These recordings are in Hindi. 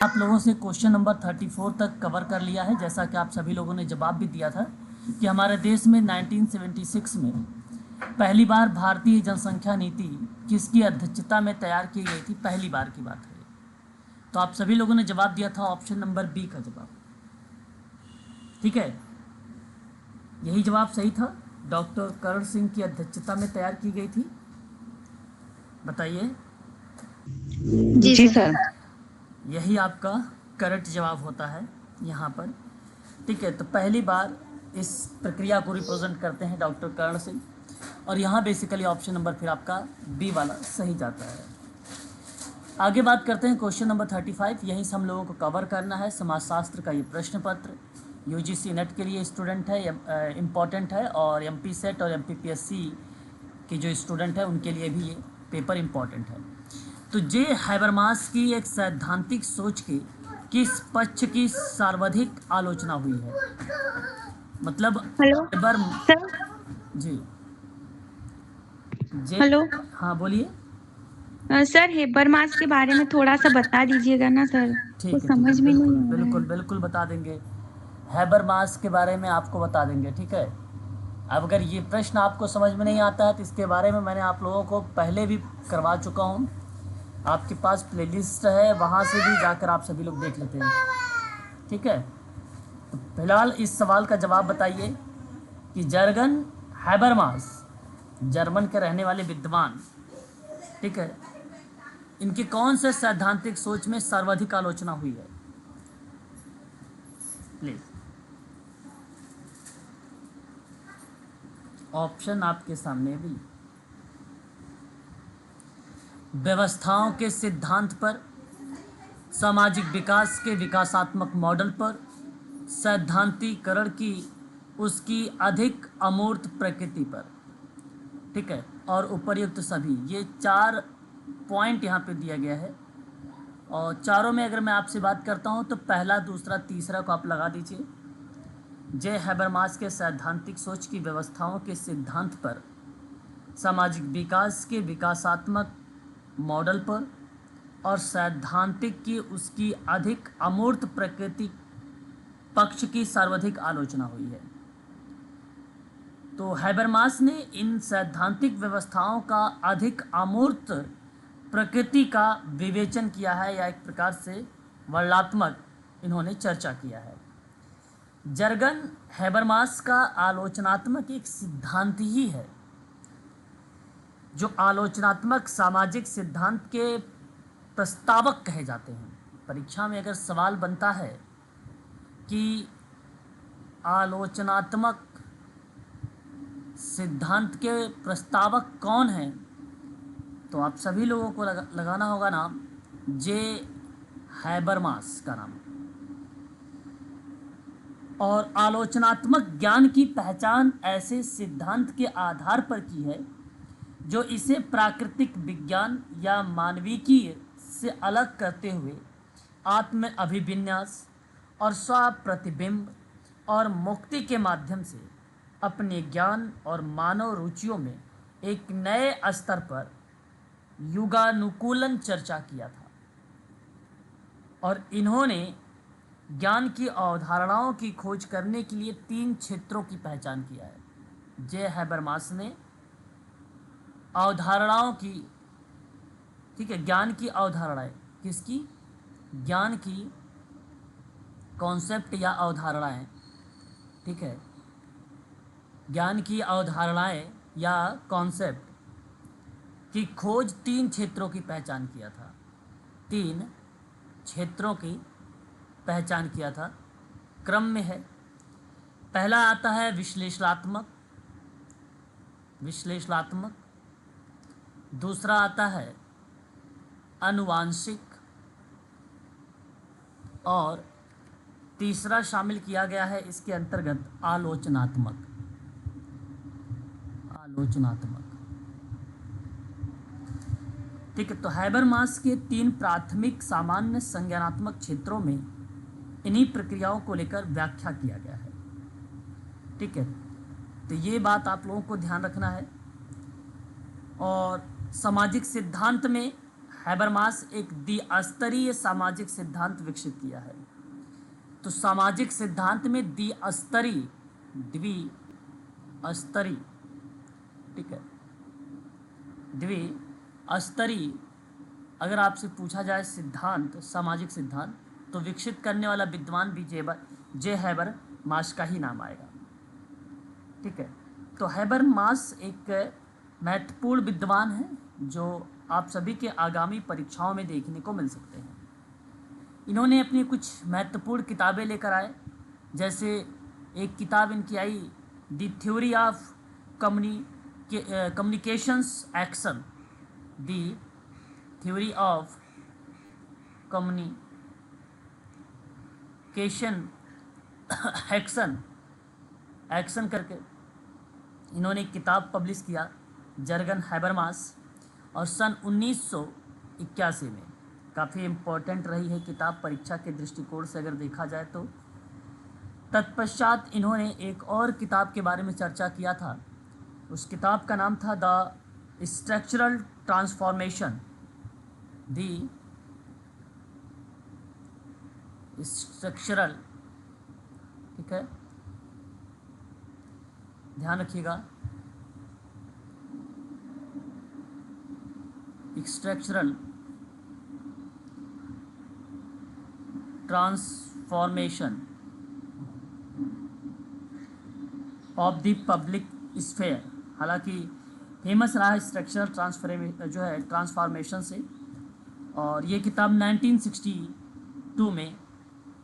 आप लोगों से क्वेश्चन नंबर 34 तक कवर कर लिया है। जैसा कि आप सभी लोगों ने जवाब भी दिया था कि हमारे देश में 1976 में पहली बार भारतीय जनसंख्या नीति किसकी अध्यक्षता में तैयार की गई थी। पहली बार की बात है। तो आप सभी लोगों ने जवाब दिया था ऑप्शन नंबर बी का जवाब। ठीक है, यही जवाब सही था। डॉक्टर करण सिंह की अध्यक्षता में तैयार की गई थी। बताइए। जी जी सर। सर। यही आपका करेक्ट जवाब होता है यहाँ पर। ठीक है, तो पहली बार इस प्रक्रिया को रिप्रेजेंट करते हैं डॉक्टर करण सिंह, और यहाँ बेसिकली ऑप्शन नंबर फिर आपका बी वाला सही जाता है। आगे बात करते हैं क्वेश्चन नंबर 35। यहीं से हम लोगों को कवर करना है समाजशास्त्र का ये प्रश्न पत्र। यूजीसी नेट के लिए स्टूडेंट है, इम्पॉर्टेंट है, और एमपी सेट और एमपीपीएससी के जो स्टूडेंट है उनके लिए भी ये पेपर इम्पॉर्टेंट है। तो जे हैबरमास की एक सैद्धांतिक सोच के किस पक्ष की सर्वाधिक आलोचना हुई है। मतलब हेलो हैबर सर। जी जे हेलो हाँ बोलिए। सर, हेबरमास के बारे में थोड़ा सा बता दीजिएगा ना सर, कुछ ठीक है समझ में बिल्कुल नहीं आ रहा बिल्कुल है। बिल्कुल बता देंगे। हैबरमास के बारे में आपको बता देंगे। ठीक है, अब अगर ये प्रश्न आपको समझ में नहीं आता है तो इसके बारे में मैंने आप लोगों को पहले भी करवा चुका हूँ। आपके पास प्लेलिस्ट है, वहाँ से भी जाकर आप सभी लोग देख लेते हैं। ठीक है, तो फिलहाल इस सवाल का जवाब बताइए कि जर्गन हैबरमास जर्मन के रहने वाले विद्वान, ठीक है, इनकी कौन से सैद्धांतिक सोच में सर्वाधिक आलोचना हुई है। प्लीज ऑप्शन आपके सामने भी। व्यवस्थाओं के सिद्धांत पर, सामाजिक विकास के विकासात्मक मॉडल पर, सैद्धांतिकरण की उसकी अधिक अमूर्त प्रकृति पर। ठीक है, और उपर्युक्त सभी, ये 4 पॉइंट यहाँ पे दिया गया है। और चारों में अगर मैं आपसे बात करता हूँ तो पहला, दूसरा, तीसरा को आप लगा दीजिए। जे हैबरमास के सैद्धांतिक सोच की व्यवस्थाओं के सिद्धांत पर, सामाजिक विकास के विकासात्मक मॉडल पर, और सैद्धांतिक की उसकी अधिक अमूर्त प्रकृति पक्ष की सर्वाधिक आलोचना हुई है। तो हैबरमास ने इन सैद्धांतिक व्यवस्थाओं का अधिक अमूर्त प्रकृति का विवेचन किया है, या एक प्रकार से वर्णनात्मक इन्होंने चर्चा किया है। जर्गन हैबरमास का आलोचनात्मक एक सिद्धांत ही है, जो आलोचनात्मक सामाजिक सिद्धांत के प्रस्तावक कहे जाते हैं। परीक्षा में अगर सवाल बनता है कि आलोचनात्मक सिद्धांत के प्रस्तावक कौन हैं, तो आप सभी लोगों को लगाना होगा नाम जे हैबरमास का नाम। और आलोचनात्मक ज्ञान की पहचान ऐसे सिद्धांत के आधार पर की है जो इसे प्राकृतिक विज्ञान या मानविकीय से अलग करते हुए आत्म अभिविन्यास और स्वप्रतिबिंब और मुक्ति के माध्यम से अपने ज्ञान और मानव रुचियों में एक नए स्तर पर युगानुकूलन चर्चा किया था। और इन्होंने ज्ञान की अवधारणाओं की खोज करने के लिए 3 क्षेत्रों की पहचान किया है। जे हैबरमास ने अवधारणाओं की, ठीक है, ज्ञान की अवधारणाएं, किसकी, ज्ञान की कॉन्सेप्ट या अवधारणाएं, ठीक है, ज्ञान की अवधारणाएं या कॉन्सेप्ट की खोज 3 क्षेत्रों की पहचान किया था। 3 क्षेत्रों की पहचान किया था, क्रम में है। पहला आता है विश्लेषणात्मक, दूसरा आता है अनुवांशिक, और तीसरा शामिल किया गया है इसके अंतर्गत आलोचनात्मक। ठीक है, तो हैबरमास के 3 प्राथमिक सामान्य संज्ञानात्मक क्षेत्रों में इन्हीं प्रक्रियाओं को लेकर व्याख्या किया गया है। ठीक है, तो ये बात आप लोगों को ध्यान रखना है। और सामाजिक सिद्धांत में हैबरमास एक द्विस्तरीय सामाजिक सिद्धांत विकसित किया है। तो सामाजिक सिद्धांत में द्विस्तरीय, ठीक है, द्विस्तरीय अगर आपसे पूछा जाए सिद्धांत, सामाजिक सिद्धांत, तो विकसित करने वाला विद्वान भी जे हैबर मास का ही नाम आएगा। ठीक है, तो हैबर मास एक महत्वपूर्ण विद्वान है जो आप सभी के आगामी परीक्षाओं में देखने को मिल सकते हैं। इन्होंने अपनी कुछ महत्वपूर्ण किताबें लेकर आए, जैसे एक किताब इनकी आई the theory of communications action, the theory of communication action करके इन्होंने एक किताब पब्लिश किया, जर्गन हैबरमास, और सन 1981 में काफ़ी इम्पोर्टेंट रही है किताब परीक्षा के दृष्टिकोण से अगर देखा जाए तो। तत्पश्चात इन्होंने एक और किताब के बारे में चर्चा किया था, उस किताब का नाम था the structural transformation, the structural, ठीक है, ध्यान रखिएगा, structural transformation of the public sphere. हालांकि फेमस रहा है स्ट्रक्चरल ट्रांसफॉर्मेशन से, और ये किताब 1962 में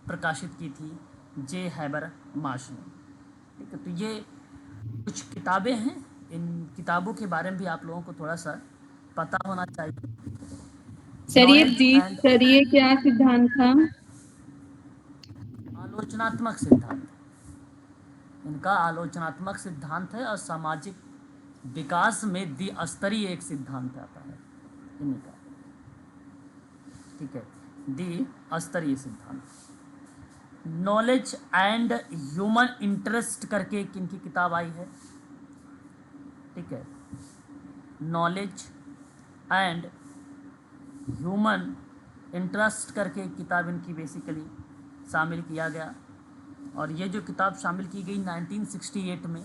प्रकाशित की थी जे हैबर मास ने। ठीक है, तो ये कुछ किताबें हैं, इन किताबों के बारे में भी आप लोगों को थोड़ा सा पता होना चाहिए। सर ये क्या सिद्धांत था? आलोचनात्मक सिद्धांत, इनका आलोचनात्मक सिद्धांत है, और सामाजिक विकास में द्विस्तरीय एक सिद्धांत आता है इनका। ठीक है, द्विस्तरीय सिद्धांत। नॉलेज एंड ह्यूमन इंटरेस्ट करके एक इनकी किताब आई है। ठीक है, नॉलेज एंड ह्यूमन इंटरेस्ट करके एक किताब इनकी बेसिकली शामिल किया गया, और ये जो किताब शामिल की गई 1968 में,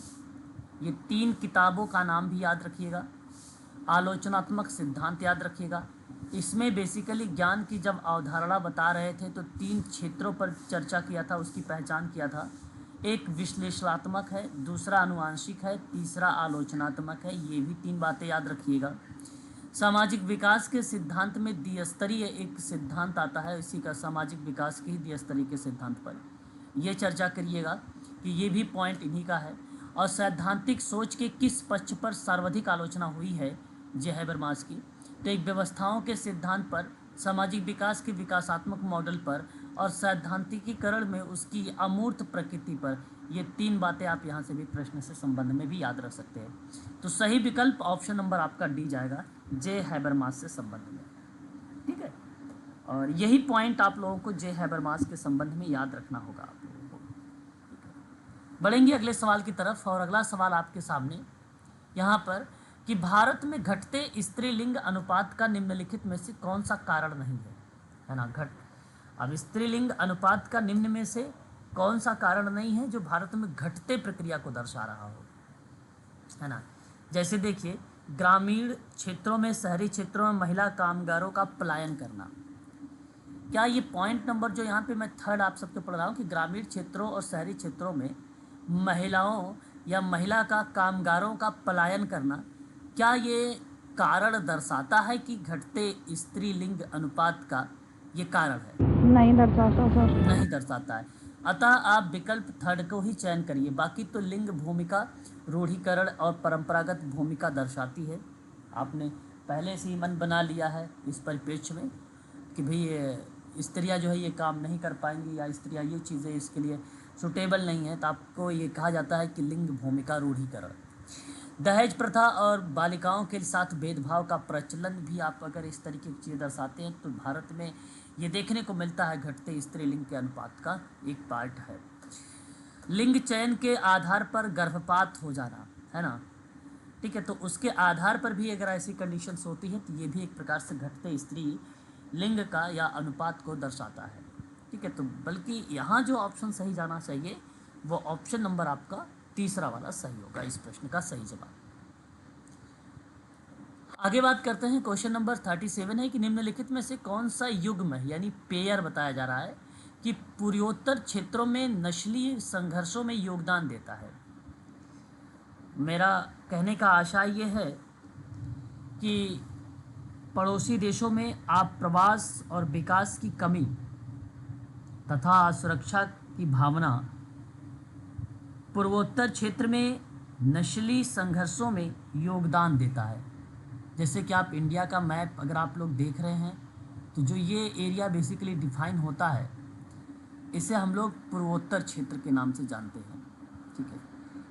ये 3 किताबों का नाम भी याद रखिएगा। आलोचनात्मक सिद्धांत याद रखिएगा, इसमें बेसिकली ज्ञान की जब अवधारणा बता रहे थे तो 3 क्षेत्रों पर चर्चा किया था, उसकी पहचान किया था। एक विश्लेषणात्मक है, दूसरा आनुवांशिक है, तीसरा आलोचनात्मक है। ये भी 3 बातें याद रखिएगा। सामाजिक विकास के सिद्धांत में द्विस्तरीय एक सिद्धांत आता है, इसी का सामाजिक विकास के ही द्विस्तरीय के सिद्धांत पर ये चर्चा करिएगा कि ये भी पॉइंट इन्हीं का है। और सैद्धांतिक सोच के किस पक्ष पर सर्वाधिक आलोचना हुई है जे हैबरमास की, तो एक व्यवस्थाओं के सिद्धांत पर, सामाजिक विकास के विकासात्मक मॉडल पर, और सैद्धांतिकीकरण में उसकी अमूर्त प्रकृति पर। ये 3 बातें आप यहाँ से भी प्रश्न से संबंध में भी याद रख सकते हैं। तो सही विकल्प ऑप्शन नंबर आपका डी जाएगा, जे हैबरमास से संबंध में। ठीक है, और यही पॉइंट आप लोगों को जे हैबरमास के संबंध में याद रखना होगा आप लोगों को। बढ़ेंगे अगले सवाल की तरफ, और अगला सवाल आपके सामने यहाँ पर कि भारत में घटते स्त्रीलिंग अनुपात का निम्नलिखित में से कौन सा कारण नहीं है ना। अब स्त्रीलिंग अनुपात का निम्न में से कौन सा कारण नहीं है जो भारत में घटते प्रक्रिया को दर्शा रहा हो, है ना। जैसे देखिए, ग्रामीण क्षेत्रों में, शहरी क्षेत्रों में महिला कामगारों का पलायन करना। क्या ये पॉइंट नंबर जो यहाँ पे मैं थर्ड आप सबको पढ़ रहा हूँ कि ग्रामीण क्षेत्रों और शहरी क्षेत्रों में महिलाओं या महिला का कामगारों का पलायन करना, क्या ये कारण दर्शाता है कि घटते स्त्रीलिंग अनुपात का ये कारण है? नहीं दर्शाता सर। नहीं दर्शाता है। अतः आप विकल्प थर्ड को ही चयन करिए। बाकी तो लिंग भूमिका, रूढ़ीकरण और परंपरागत भूमिका दर्शाती है। आपने पहले से ही मन बना लिया है इस परिप्रेक्ष्य में कि भाई स्त्रियां जो है ये काम नहीं कर पाएंगी, या स्त्रियां ये चीज़ें इसके लिए सुटेबल नहीं है, तो आपको ये कहा जाता है कि लिंग भूमिका रूढ़ीकरण। दहेज प्रथा और बालिकाओं के साथ भेदभाव का प्रचलन भी आप अगर इस तरीके की चीज़ें दर्शाते हैं तो भारत में ये देखने को मिलता है, घटते स्त्रीलिंग के अनुपात का एक पार्ट है। लिंग चयन के आधार पर गर्भपात हो जाना, है ना। ठीक है। तो उसके आधार पर भी अगर ऐसी कंडीशंस होती है तो ये भी एक प्रकार से घटते स्त्री लिंग का या अनुपात को दर्शाता है। ठीक है। तो बल्कि यहाँ जो ऑप्शन सही जाना चाहिए वो ऑप्शन नंबर आपका तीसरा वाला सही होगा इस प्रश्न का सही जवाब। आगे बात करते हैं। क्वेश्चन नंबर 37 है कि निम्नलिखित में से कौन सा युग्म यानी पेयर बताया जा रहा है कि पूर्वोत्तर क्षेत्रों में नस्लीय संघर्षों में योगदान देता है। मेरा कहने का आशय ये है कि पड़ोसी देशों में आप्रवास और विकास की कमी तथा असुरक्षा की भावना पूर्वोत्तर क्षेत्र में नस्लीय संघर्षों में योगदान देता है। जैसे कि आप इंडिया का मैप अगर आप लोग देख रहे हैं तो जो ये एरिया बेसिकली डिफाइन होता है इसे हम लोग पूर्वोत्तर क्षेत्र के नाम से जानते हैं। ठीक है।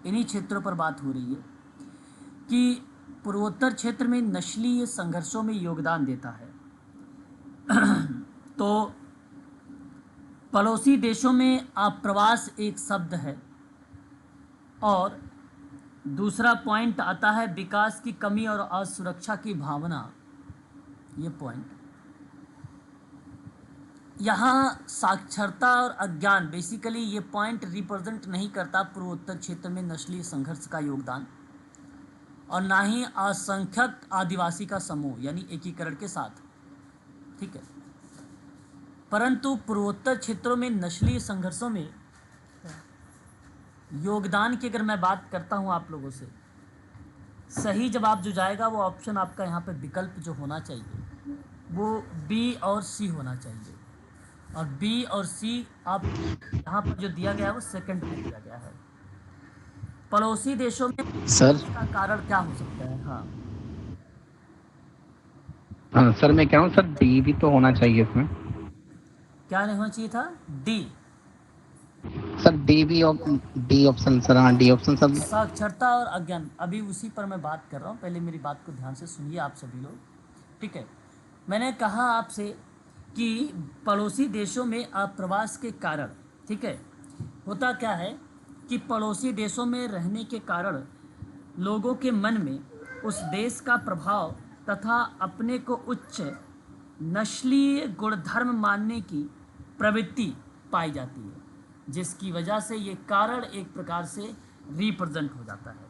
इन्हीं क्षेत्रों पर बात हो रही है कि पूर्वोत्तर क्षेत्र में नस्लीय संघर्षों में योगदान देता है। तो पड़ोसी देशों में आप्रवास एक शब्द है और दूसरा पॉइंट आता है विकास की कमी और असुरक्षा की भावना। ये पॉइंट यहाँ साक्षरता और अज्ञान बेसिकली ये पॉइंट रिप्रेजेंट नहीं करता पूर्वोत्तर क्षेत्र में नस्लीय संघर्ष का योगदान और ना ही असंख्यक आदिवासी का समूह यानी एकीकरण के साथ। ठीक है। परंतु पूर्वोत्तर क्षेत्रों में नस्लीय संघर्षों में योगदान की अगर मैं बात करता हूं आप लोगों से, सही जवाब जो जाएगा वो ऑप्शन आपका यहाँ पे विकल्प जो होना चाहिए वो बी और सी होना चाहिए। और बी और सी आप यहाँ पर जो दिया गया है वो सेकंड में दिया गया है। पड़ोसी देशों में सर इसका कारण क्या हो सकता है? हाँ हाँ सर, मैं क्या हूँ सर, डी भी तो होना चाहिए इसमें। क्या नहीं होना चाहिए था? D sir D option sir. हाँ डी ऑप्शन सर। साक्षरता और अज्ञान। अभी उसी पर मैं बात कर रहा हूँ, पहले मेरी बात को ध्यान से सुनिए आप सभी लोग। ठीक है। मैंने कहा आपसे कि पड़ोसी देशों में आप्रवास के कारण, ठीक है, होता क्या है कि पड़ोसी देशों में रहने के कारण लोगों के मन में उस देश का प्रभाव तथा अपने को उच्च नस्लीय गुणधर्म मानने की प्रवृत्ति पाई जाती है, जिसकी वजह से ये कारण एक प्रकार से रिप्रेजेंट हो जाता है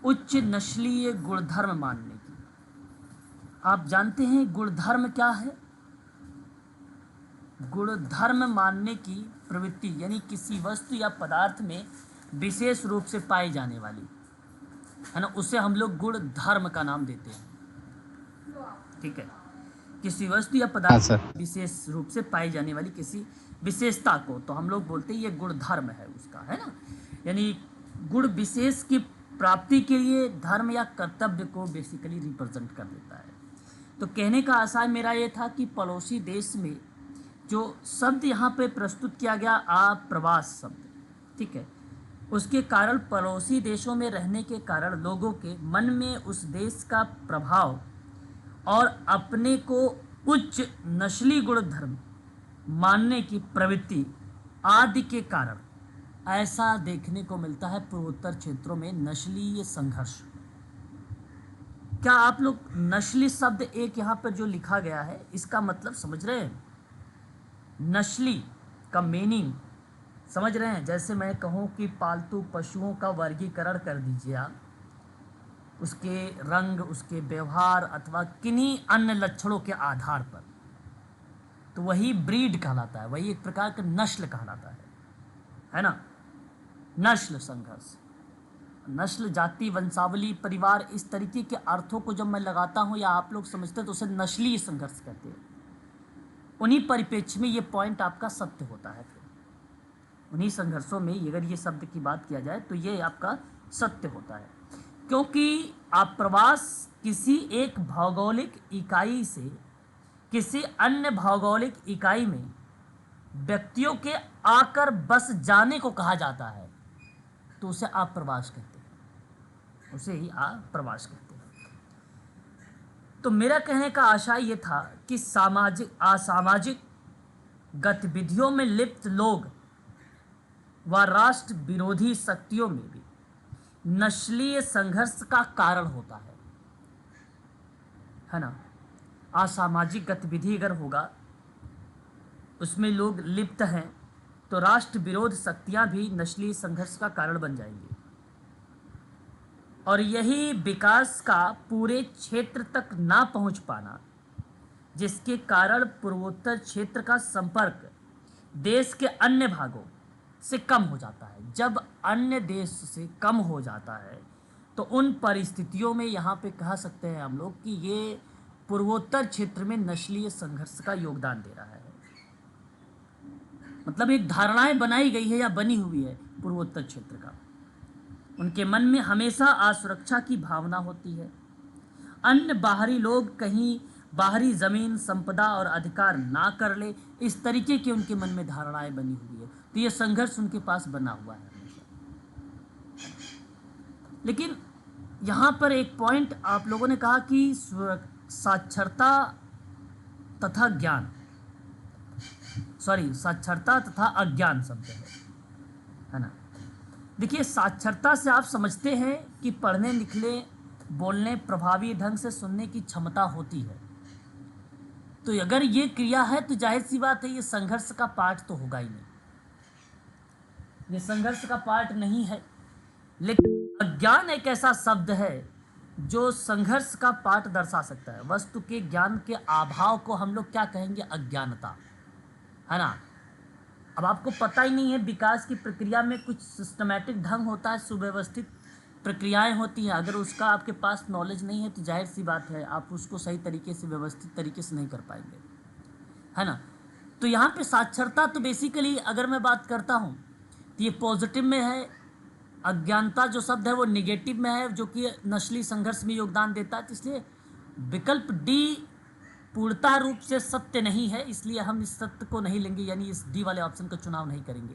उच्च नस्लीय गुणधर्म मानने की। आप जानते हैं गुणधर्म क्या है? गुणधर्म मानने की प्रवृत्ति यानी किसी वस्तु या पदार्थ में विशेष रूप से पाई जाने वाली, है ना, उसे हम लोग गुण धर्म का नाम देते हैं। ठीक है। किसी वस्तु या पदार्थ में विशेष रूप से पाई जाने वाली किसी विशेषता को तो हम लोग बोलते हैं ये गुण धर्म है उसका, है ना। यानी गुण विशेष की प्राप्ति के लिए धर्म या कर्तव्य को बेसिकली रिप्रेजेंट कर देता है। तो कहने का आशय मेरा ये था कि पड़ोसी देश में जो शब्द यहाँ पे प्रस्तुत किया गया आप्रवास शब्द, ठीक है, उसके कारण पड़ोसी देशों में रहने के कारण लोगों के मन में उस देश का प्रभाव और अपने को उच्च नस्ली गुण धर्म मानने की प्रवृत्ति आदि के कारण ऐसा देखने को मिलता है पूर्वोत्तर क्षेत्रों में नस्लीय संघर्ष। क्या आप लोग नस्ली शब्द एक यहाँ पर जो लिखा गया है इसका मतलब समझ रहे हैं? नस्ली का मीनिंग समझ रहे हैं? जैसे मैं कहूँ कि पालतू पशुओं का वर्गीकरण कर दीजिए आप, उसके रंग, उसके व्यवहार अथवा किन्हीं अन्य लक्षणों के आधार पर, तो वही ब्रीड कहलाता है, वही एक प्रकार का नस्ल कहलाता है ना। नस्ल संघर्ष, नस्ल, जाति, वंशावली, परिवार, इस तरीके के अर्थों को जब मैं लगाता हूँ या आप लोग समझते हैं तो उसे नस्लीय संघर्ष कहते हैं। उन्हीं परिप्रेक्ष्य में ये पॉइंट आपका सत्य होता है। फिर उन्हीं संघर्षों में अगर ये शब्द की बात किया जाए तो ये आपका सत्य होता है, क्योंकि आप्रवास किसी एक भौगोलिक इकाई से किसी अन्य भौगोलिक इकाई में व्यक्तियों के आकर बस जाने को कहा जाता है, तो उसे आप्रवास कहते हैं, उसे ही आप्रवास कहते हैं। तो मेरा कहने का आशय ये था कि असामाजिक गतिविधियों में लिप्त लोग व राष्ट्र विरोधी शक्तियों में भी नस्लीय संघर्ष का कारण होता है ना। असामाजिक गतिविधि अगर होगा, उसमें लोग लिप्त हैं, तो राष्ट्र विरोध शक्तियां भी नस्लीय संघर्ष का कारण बन जाएंगी, और यही विकास का पूरे क्षेत्र तक ना पहुंच पाना, जिसके कारण पूर्वोत्तर क्षेत्र का संपर्क देश के अन्य भागों से कम हो जाता है। जब अन्य देश से कम हो जाता है तो उन परिस्थितियों में यहाँ पे कह सकते हैं हम लोग कि ये पूर्वोत्तर क्षेत्र में नस्लीय संघर्ष का योगदान दे रहा है। मतलब एक धारणाएं बनाई गई है या बनी हुई है पूर्वोत्तर क्षेत्र का। उनके मन में हमेशा असुरक्षा की भावना होती है। अन्य बाहरी लोग कहीं बाहरी जमीन, संपदा और अधिकार ना कर ले, इस तरीके की उनके मन में धारणाएं बनी हुई है। तो ये संघर्ष उनके पास बना हुआ है हमेशा। लेकिन यहाँ पर एक पॉइंट आप लोगों ने कहा कि साक्षरता तथा ज्ञान, साक्षरता तथा अज्ञान शब्द है ना। देखिए, साक्षरता से आप समझते हैं कि पढ़ने, लिखने, बोलने, प्रभावी ढंग से सुनने की क्षमता होती है। तो अगर ये क्रिया है तो जाहिर सी बात है ये संघर्ष का पार्ट तो होगा ही नहीं, ये संघर्ष का पार्ट नहीं है। लेकिन अज्ञान एक ऐसा शब्द है जो संघर्ष का पार्ट दर्शा सकता है। वस्तु के ज्ञान के अभाव को हम लोग क्या कहेंगे? अज्ञानता, है ना। अब आपको पता ही नहीं है, विकास की प्रक्रिया में कुछ सिस्टमैटिक ढंग होता है, सुव्यवस्थित प्रक्रियाएं होती हैं। अगर उसका आपके पास नॉलेज नहीं है तो जाहिर सी बात है आप उसको सही तरीके से, व्यवस्थित तरीके से नहीं कर पाएंगे, है ना। तो यहाँ पे साक्षरता तो बेसिकली अगर मैं बात करता हूँ तो ये पॉजिटिव में है। अज्ञानता जो शब्द है वो निगेटिव में है, जो कि नस्लीय संघर्ष में योगदान देता है। तो इसलिए विकल्प डी पूर्णतः रूप से सत्य नहीं है, इसलिए हम इस सत्य को नहीं लेंगे, यानी इस डी वाले ऑप्शन का चुनाव नहीं करेंगे।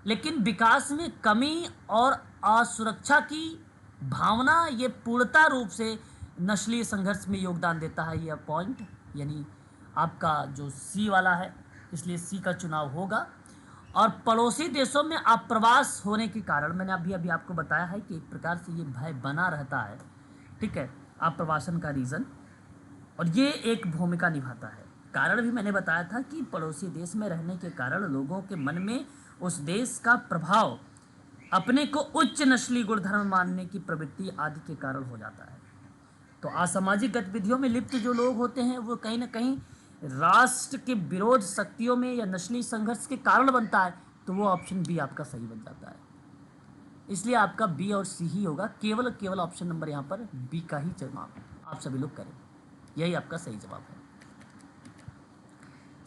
लेकिन विकास में कमी और असुरक्षा की भावना ये पूर्णतः रूप से नस्लीय संघर्ष में योगदान देता है, यह पॉइंट, यानी आपका जो सी वाला है, इसलिए सी का चुनाव होगा। और पड़ोसी देशों में अप्रवास होने के कारण, मैंने अभी आपको बताया है कि एक प्रकार से ये भय बना रहता है, ठीक है, अप्रवासन का रीज़न, और ये एक भूमिका निभाता है। कारण भी मैंने बताया था कि पड़ोसी देश में रहने के कारण लोगों के मन में उस देश का प्रभाव, अपने को उच्च नस्ली गुणधर्म मानने की प्रवृत्ति आदि के कारण हो जाता है। तो असामाजिक गतिविधियों में लिप्त जो लोग होते हैं वो कहीं ना कहीं राष्ट्र के विरोध शक्तियों में या नस्ली संघर्ष के कारण बनता है। तो वो ऑप्शन बी आपका सही बन जाता है। इसलिए आपका बी और सी ही होगा। केवल ऑप्शन नंबर यहाँ पर बी का ही जवाब आप सभी लोग करें, यही आपका सही जवाब है।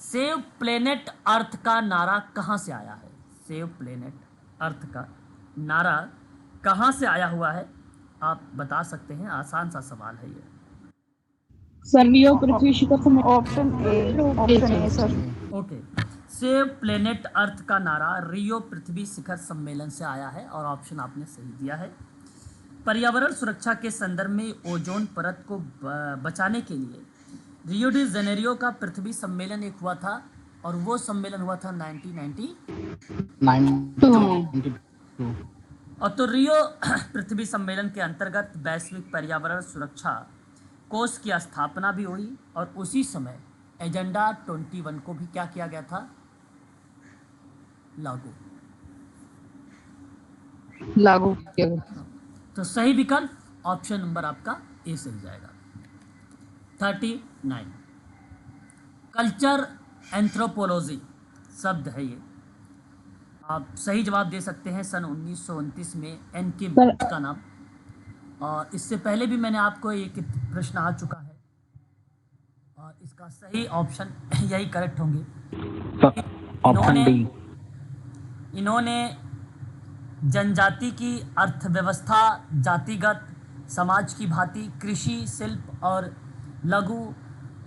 सेव प्लेनेट अर्थ का नारा कहाँ से आया है? सेव प्लेनेट अर्थ का नारा कहाँ से आया हुआ है आप बता सकते हैं। आसान सा सवाल है ये। सभी और पृथ्वी शिखर सम्मेलन। Option A sir. Okay, save planet earth का नारा रियो पृथ्वी शिखर सम्मेलन से आया है और ऑप्शन आपने सही दिया है। पर्यावरण सुरक्षा के संदर्भ में ओजोन परत को बचाने के लिए रियो डी जेनेरियो का पृथ्वी सम्मेलन एक हुआ था, और वो सम्मेलन हुआ था 1992। और तो रियो पृथ्वी सम्मेलन के अंतर्गत वैश्विक पर्यावरण सुरक्षा कोष की स्थापना भी हुई, और उसी समय एजेंडा 21 को भी क्या किया गया था? लागू किया गया। तो सही विकल्प ऑप्शन नंबर आपका ए सही जाएगा। 39 कल्चर एंथ्रोपोलॉजी शब्द है ये। आप सही जवाब दे सकते हैं सन 1929 में एन.के. बोस का नाम। और इससे पहले भी मैंने आपको एक प्रश्न आ चुका है, और इसका सही ऑप्शन यही करेक्ट होंगे। इन्होंने जनजाति की अर्थव्यवस्था, जातिगत समाज की भांति कृषि, शिल्प और लघु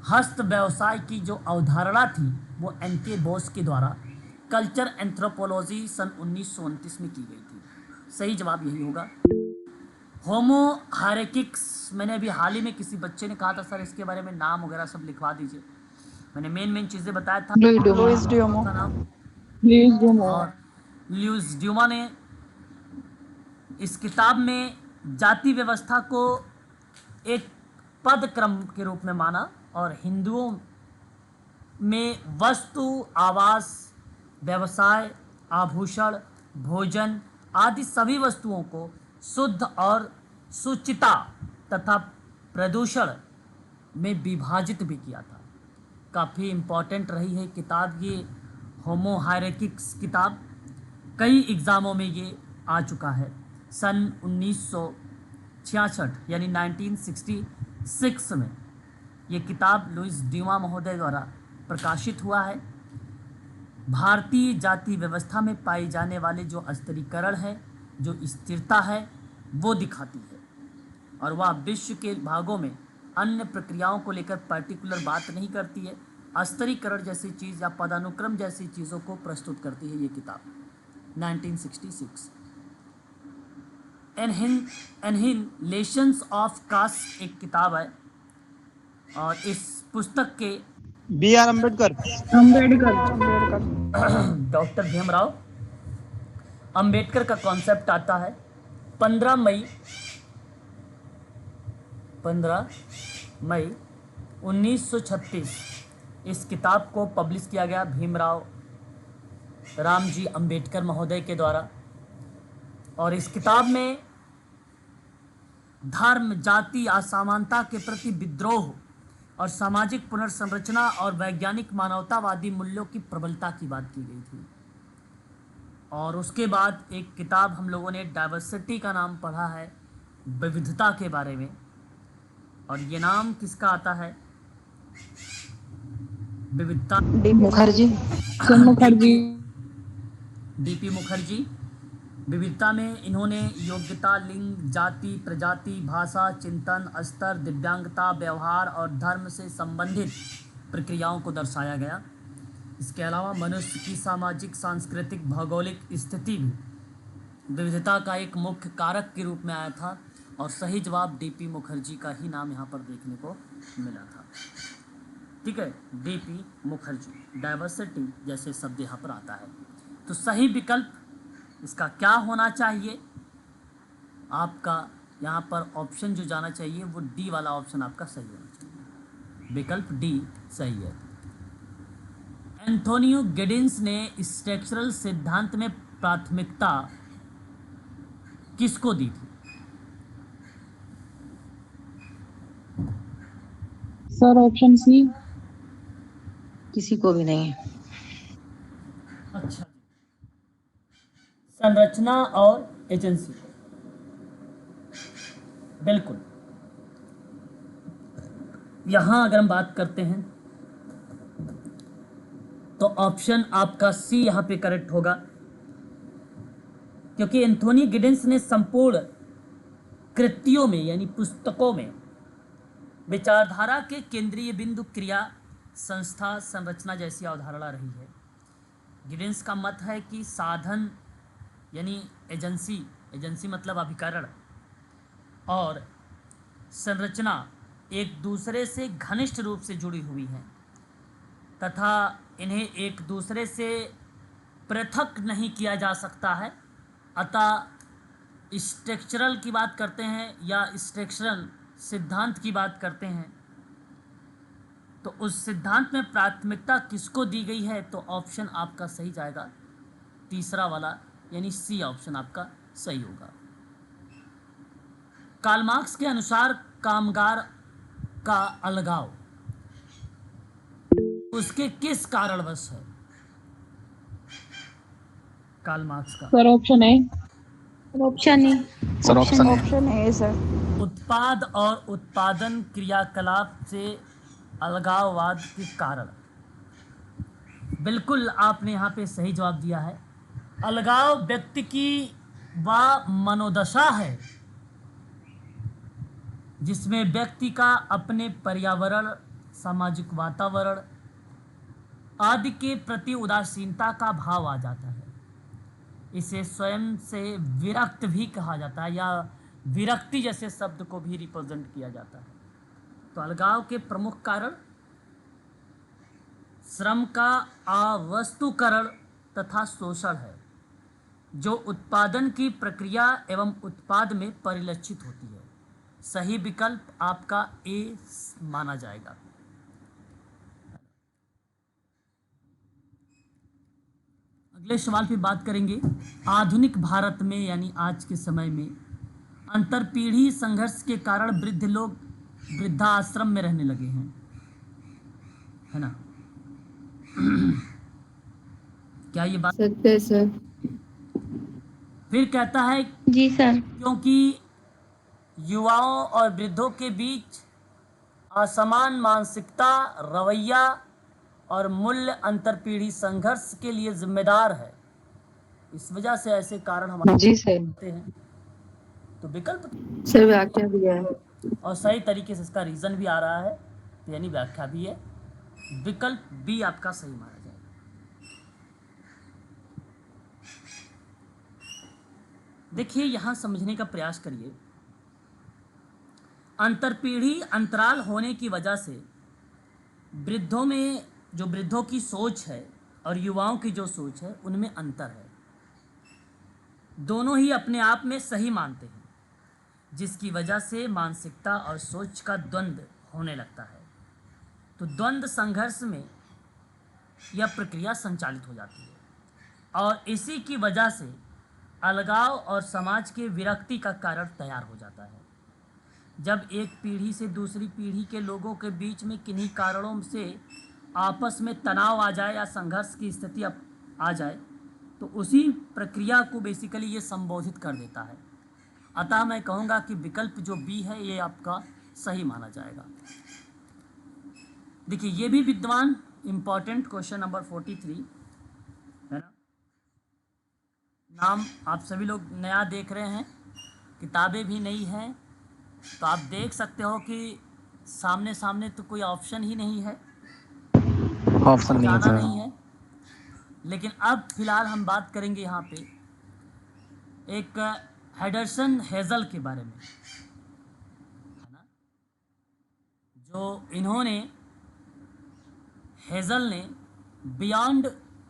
हस्त व्यवसाय की जो अवधारणा थी वो एन.के. बोस के द्वारा कल्चर एंथ्रोपोलॉजी सन 1929 में की गई थी। सही जवाब यही होगा। होमो हायरकिक्स, मैंने अभी हाल ही में किसी बच्चे ने कहा था सर इसके बारे में नाम वगैरह सब लिखवा दीजिए। मैंने मेन चीज़ें बताया था। लुइस का नाम, और ल्यूइस ड्यूमा ने इस किताब में जाति व्यवस्था को एक पद क्रम के रूप में माना और हिंदुओं में वस्तु, आवास, व्यवसाय, आभूषण, भोजन आदि सभी वस्तुओं को शुद्ध और सुचिता तथा प्रदूषण में विभाजित भी किया था। काफ़ी इम्पॉर्टेंट रही है किताब ये होमो हायरार्किक्स किताब। कई एग्ज़ामों में ये आ चुका है। सन 1966 यानी 1966 में ये किताब लुइस ड्यूमा महोदय द्वारा प्रकाशित हुआ है। भारतीय जाति व्यवस्था में पाई जाने वाले जो अस्तरीकरण है, जो स्थिरता है, वो दिखाती है और वह विश्व के भागों में अन्य प्रक्रियाओं को लेकर पर्टिकुलर बात नहीं करती है। अस्तरीकरण जैसी चीज़ या पदानुक्रम जैसी चीज़ों को प्रस्तुत करती है ये किताब 1966। एनहिलेशंस ऑफ कास्ट एक किताब है और इस पुस्तक के B R Ambedkar doctor Bhimrao Ambedkar का कॉन्सेप्ट आता है 15 मई 1936 इस किताब को पब्लिश किया गया भीमराव रामजी अंबेडकर महोदय के द्वारा। और इस किताब में धर्म, जाति, असमानता के प्रति विद्रोह और सामाजिक पुनर्संरचना और वैज्ञानिक मानवतावादी मूल्यों की प्रबलता की बात की गई थी। और उसके बाद एक किताब हम लोगों ने डाइवर्सिटी का नाम पढ़ा है, विविधता के बारे में, और ये नाम किसका आता है? विविधता मुखर्जी डीपी मुखर्जी। विविधता में इन्होंने योग्यता, लिंग, जाति, प्रजाति, भाषा, चिंतन, स्तर, दिव्यांगता, व्यवहार और धर्म से संबंधित प्रक्रियाओं को दर्शाया गया। इसके अलावा मनुष्य की सामाजिक, सांस्कृतिक, भौगोलिक स्थिति भी विविधता का एक मुख्य कारक के रूप में आया था और सही जवाब डीपी मुखर्जी का ही नाम यहाँ पर देखने को मिला था। ठीक है, डीपी मुखर्जी। डाइवर्सिटी जैसे शब्द यहाँ पर आता है, तो सही विकल्प इसका क्या होना चाहिए? आपका यहाँ पर ऑप्शन जो जाना चाहिए वो डी वाला ऑप्शन आपका सही होना चाहिए। विकल्प डी सही है। एंथोनियो गिडिंस ने स्ट्रक्चरल सिद्धांत में प्राथमिकता किसको दी थी? Sir option C. किसी को भी नहीं। अच्छा, संरचना और एजेंसी, बिल्कुल। यहां अगर हम बात करते हैं तो ऑप्शन आपका सी यहां पे करेक्ट होगा, क्योंकि एंथोनी गिडिंस ने संपूर्ण कृतियों में यानी पुस्तकों में विचारधारा के केंद्रीय बिंदु क्रिया, संस्था, संरचना जैसी अवधारणा रही है। गिडिंस का मत है कि साधन यानी एजेंसी मतलब अभिकरण और संरचना एक दूसरे से घनिष्ठ रूप से जुड़ी हुई हैं तथा इन्हें एक दूसरे से पृथक नहीं किया जा सकता है। अतः स्ट्रक्चरल की बात करते हैं या स्ट्रक्चरल सिद्धांत की बात करते हैं तो उस सिद्धांत में प्राथमिकता किसको दी गई है? तो ऑप्शन आपका सही जाएगा तीसरा वाला, यानी सी ऑप्शन आपका सही होगा। कार्ल मार्क्स के अनुसार कामगार का अलगाव उसके किस कारणवश है? कार्ल मार्क्स का सर ऑप्शन है। Option A. सर ऑप्शन है। Option A sir. उत्पाद और उत्पादन क्रियाकलाप से अलगाववाद के कारण। बिल्कुल आपने यहाँ पे सही जवाब दिया है। अलगाव व्यक्ति की वह मनोदशा है जिसमें व्यक्ति का अपने पर्यावरण, सामाजिक वातावरण आदि के प्रति उदासीनता का भाव आ जाता है। इसे स्वयं से विरक्त भी कहा जाता है या विरक्ति जैसे शब्द को भी रिप्रेजेंट किया जाता है। तो अलगाव के प्रमुख कारण श्रम का अवस्तुकरण तथा शोषण है। जो उत्पादन की प्रक्रिया एवं उत्पाद में परिलक्षित होती है। सही विकल्प आपका ए माना जाएगा। अगले सवाल पे बात करेंगे। आधुनिक भारत में यानी आज के समय में अंतरपीढ़ी संघर्ष के कारण वृद्ध लोग वृद्धाश्रम में रहने लगे हैं, है ना? क्या ये बात सत्य है सर। फिर कहता है जी सर। क्योंकि युवाओं और वृद्धों के बीच असमान मानसिकता, रवैया और मूल्य अंतरपीढ़ी संघर्ष के लिए जिम्मेदार है। इस वजह से ऐसे कारण हमारे जी सर। होते हैं। तो विकल्प सर व्याख्या दिया है। और सही तरीके से इसका रीजन भी आ रहा है, तो यानी व्याख्या भी है। विकल्प बी आपका सही माना जाएगा। देखिए, यहां समझने का प्रयास करिए। अंतरपीढ़ी अंतराल होने की वजह से वृद्धों में जो वृद्धों की सोच है और युवाओं की जो सोच है उनमें अंतर है। दोनों ही अपने आप में सही मानते हैं, जिसकी वजह से मानसिकता और सोच का द्वंद्व होने लगता है। तो द्वंद्व संघर्ष में यह प्रक्रिया संचालित हो जाती है और इसी की वजह से अलगाव और समाज के विरक्ति का कारण तैयार हो जाता है। जब एक पीढ़ी से दूसरी पीढ़ी के लोगों के बीच में किन्हीं कारणों से आपस में तनाव आ जाए या संघर्ष की स्थिति आ जाए, तो उसी प्रक्रिया को बेसिकली ये संबोधित कर देता है। अतः मैं कहूँगा कि विकल्प जो बी है ये आपका सही माना जाएगा। देखिए, ये भी विद्वान इम्पॉर्टेंट क्वेश्चन नंबर 43 है ना। नाम आप सभी लोग नया देख रहे हैं, किताबें भी नई हैं, तो आप देख सकते हो कि सामने सामने तो कोई ऑप्शन ही नहीं है, ऑप्शन नहीं है जाना सर। नहीं है। लेकिन अब फिलहाल हम बात करेंगे यहाँ पे एक हेडरसन हेजल के बारे में, है ना। जो इन्होंने हेजल ने beyond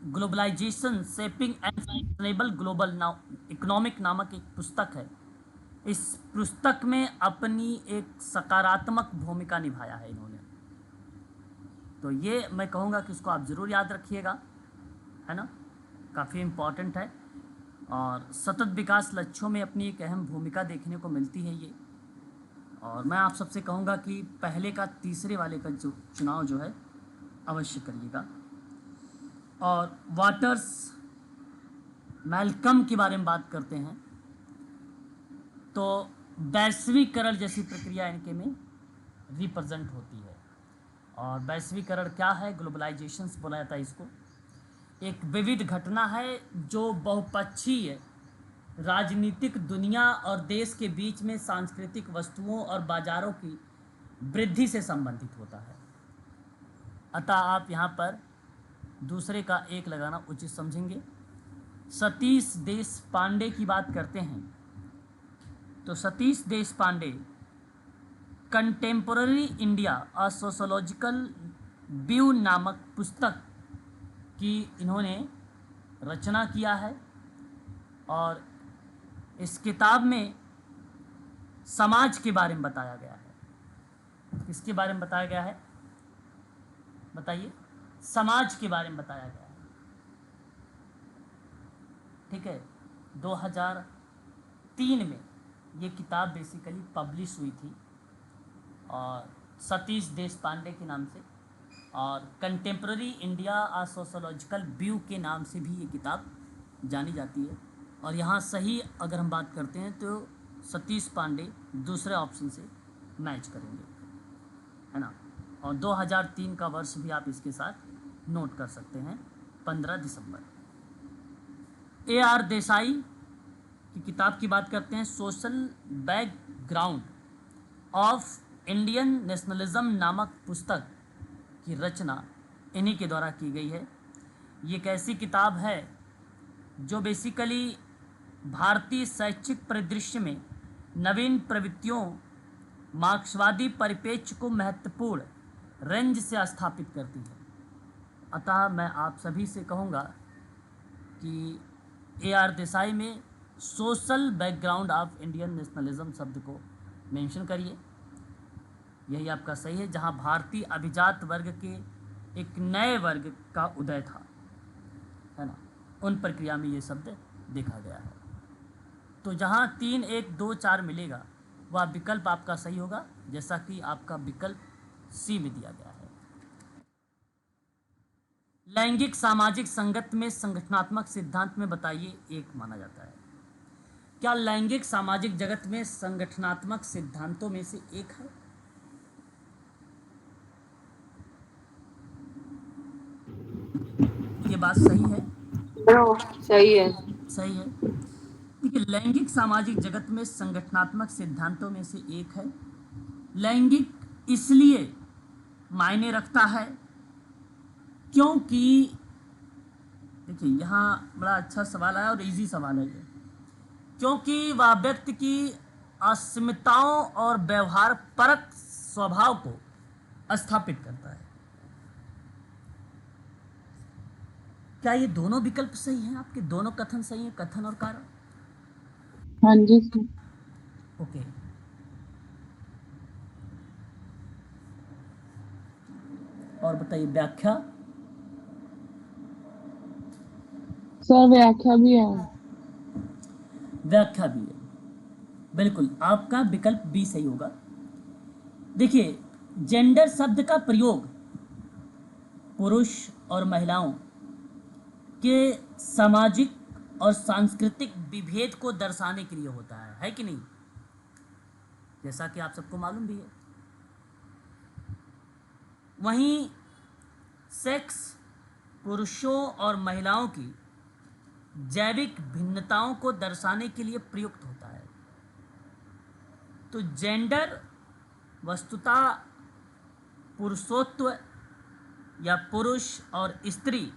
globalization shaping and sustainable global economic नामक एक पुस्तक है। इस पुस्तक में अपनी एक सकारात्मक भूमिका निभाया है इन्होंने। तो ये मैं कहूँगा कि इसको आप ज़रूर याद रखिएगा, है ना। काफ़ी इम्पॉर्टेंट है और सतत विकास लक्ष्यों में अपनी एक अहम भूमिका देखने को मिलती है ये। और मैं आप सबसे कहूँगा कि पहले का तीसरे वाले का जो चुनाव जो है अवश्य करिएगा। और वाटर्स मैल्कम के बारे में बात करते हैं, तो वैश्वीकरण जैसी प्रक्रिया इनके में रिप्रेजेंट होती है। और वैश्वीकरण क्या है? ग्लोबलाइजेशंस बोला जाता है इसको। एक विविध घटना है जो बहुपक्षीय राजनीतिक दुनिया और देश के बीच में सांस्कृतिक वस्तुओं और बाजारों की वृद्धि से संबंधित होता है। अतः आप यहाँ पर दूसरे का एक लगाना उचित समझेंगे। सतीश देशपांडे की बात करते हैं, तो सतीश देशपांडे कंटेम्पोररी इंडिया अ सोशोलॉजिकल व्यू नामक पुस्तक की इन्होंने रचना किया है। और इस किताब में समाज के बारे में बताया गया है। किसके बारे में बताया गया है बताइए? समाज के बारे में बताया गया है। ठीक है, 2003 में ये किताब बेसिकली पब्लिश हुई थी और सतीश देशपांडे के नाम से, और कंटेम्प्ररी इंडिया आ सोशोलॉजिकल व्यू के नाम से भी ये किताब जानी जाती है। और यहाँ सही अगर हम बात करते हैं तो सतीश पांडे दूसरे ऑप्शन से मैच करेंगे, है ना। और 2003 का वर्ष भी आप इसके साथ नोट कर सकते हैं, 15 दिसंबर। AR देसाई की किताब की बात करते हैं, social background of Indian nationalism नामक पुस्तक की रचना इन्हीं के द्वारा की गई है। ये एक ऐसी किताब है जो बेसिकली भारतीय शैक्षिक परिदृश्य में नवीन प्रवृत्तियों, मार्क्सवादी परिप्रेक्ष्य को महत्वपूर्ण रेंज से स्थापित करती है। अतः मैं आप सभी से कहूँगा कि ए आर देसाई में social background of Indian nationalism शब्द को मेंशन करिए। यही आपका सही है, जहां भारतीय अभिजात वर्ग के एक नए वर्ग का उदय था, है ना, उन प्रक्रिया में ये शब्द देखा गया है। तो जहां 3, 1, 2, 4 मिलेगा वह विकल्प आपका सही होगा, जैसा कि आपका विकल्प सी में दिया गया है। लैंगिक सामाजिक संगत में संगठनात्मक सिद्धांत में बताइए एक माना जाता है। क्या लैंगिक सामाजिक जगत में संगठनात्मक सिद्धांतों में से एक है? ये बात सही है? सही है। सही है। देखिए, लैंगिक सामाजिक जगत में संगठनात्मक सिद्धांतों में से एक है। लैंगिक इसलिए मायने रखता है क्योंकि देखिए यहाँ बड़ा अच्छा सवाल आया और इजी सवाल है ये, क्योंकि वह व्यक्ति की अस्मिताओं और व्यवहार परक स्वभाव को स्थापित करता है। क्या ये दोनों विकल्प सही हैं? आपके दोनों कथन सही हैं, कथन और कारण? हाँ जी सर। ओके। और बताइए व्याख्या। सर व्याख्या भी है। व्याख्या भी है, बिल्कुल आपका विकल्प बी सही होगा। देखिए, जेंडर शब्द का प्रयोग पुरुष और महिलाओं के सामाजिक और सांस्कृतिक विभेद को दर्शाने के लिए होता है कि नहीं? जैसा कि आप सबको मालूम भी है। वहीं सेक्स पुरुषों और महिलाओं की जैविक भिन्नताओं को दर्शाने के लिए प्रयुक्त होता है। तो जेंडर वस्तुतः पुरुषत्व या पुरुष और स्त्री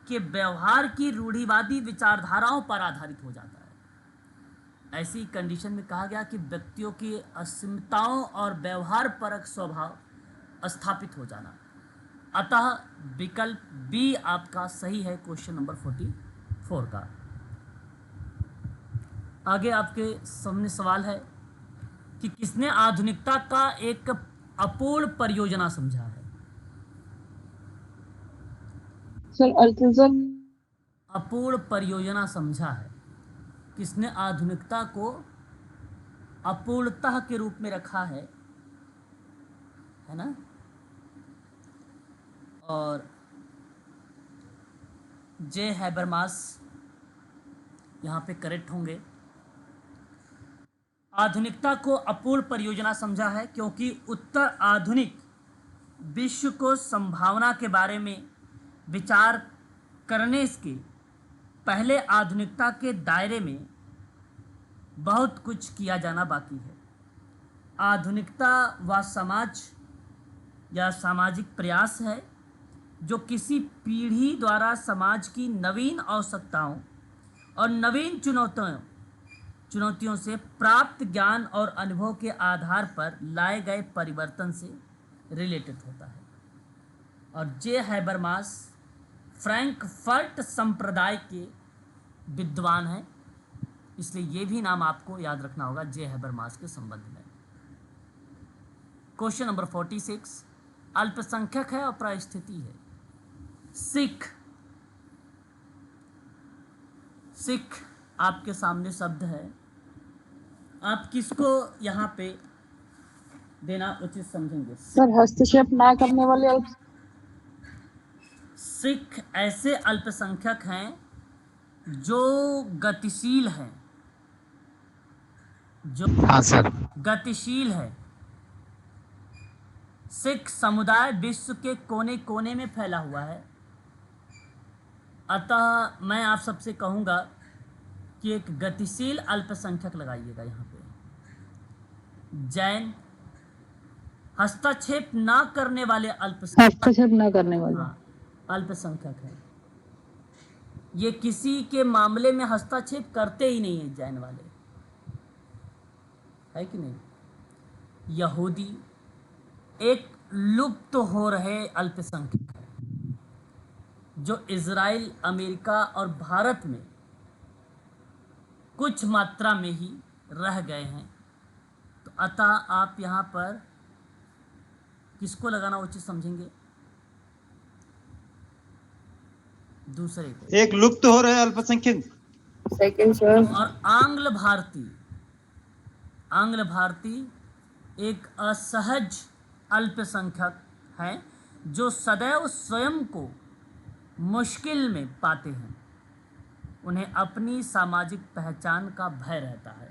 के व्यवहार की रूढ़िवादी विचारधाराओं पर आधारित हो जाता है। ऐसी कंडीशन में कहा गया कि व्यक्तियों की अस्मिताओं और व्यवहार परक स्वभाव स्थापित हो जाना। अतः विकल्प बी आपका सही है क्वेश्चन नंबर 44 का। आगे आपके सामने सवाल है कि किसने आधुनिकता का एक अपूर्ण परियोजना समझा है? सर अल्थुसर। अपूर्ण परियोजना समझा है। किसने आधुनिकता को अपूर्णता के रूप में रखा है ना? और जे हैबरमास यहाँ पे करेक्ट होंगे। आधुनिकता को अपूर्ण परियोजना समझा है क्योंकि उत्तर आधुनिक विश्व को संभावना के बारे में विचार करने के पहले आधुनिकता के दायरे में बहुत कुछ किया जाना बाकी है। आधुनिकता वह समाज या सामाजिक प्रयास है जो किसी पीढ़ी द्वारा समाज की नवीन आवश्यकताओं और नवीन चुनौतियों से प्राप्त ज्ञान और अनुभव के आधार पर लाए गए परिवर्तन से रिलेटेड होता है। और जे हैबरमास फ्रैंकफर्ट संप्रदाय के विद्वान हैं, इसलिए ये भी नाम आपको याद रखना होगा जे हैबरमास के संबंध में। क्वेश्चन नंबर 46 अल्पसंख्यक है और परिस्थिति है। सिख आपके सामने शब्द है। आप किसको यहाँ पे देना उचित समझेंगे? सर हस्तक्षेप ना करने वाले सिख ऐसे अल्पसंख्यक हैं जो गतिशील हैं, जो हाँ सर। गतिशील है। सिख समुदाय विश्व के कोने कोने में फैला हुआ है। अतः मैं आप सबसे कहूँगा कि एक गतिशील अल्पसंख्यक लगाइएगा यहाँ पे। जैन हस्तक्षेप ना करने वाले हस्तक्षेप ना करने वाले अल्पसंख्यक है। ये किसी के मामले में हस्तक्षेप करते ही नहीं है जैन वाले, है कि नहीं? यहूदी एक लुप्त हो रहे अल्पसंख्यक है। जो इज़राइल, अमेरिका और भारत में कुछ मात्रा में ही रह गए हैं। तो अतः आप यहाँ पर किसको लगाना उचित समझेंगे? दूसरे को। एक लुप्त हो रहे अल्पसंख्यक। Second sir. और आंग्ल भारतीय एक असहज अल्पसंख्यक है जो सदैव स्वयं को मुश्किल में पाते हैं। उन्हें अपनी सामाजिक पहचान का भय रहता है।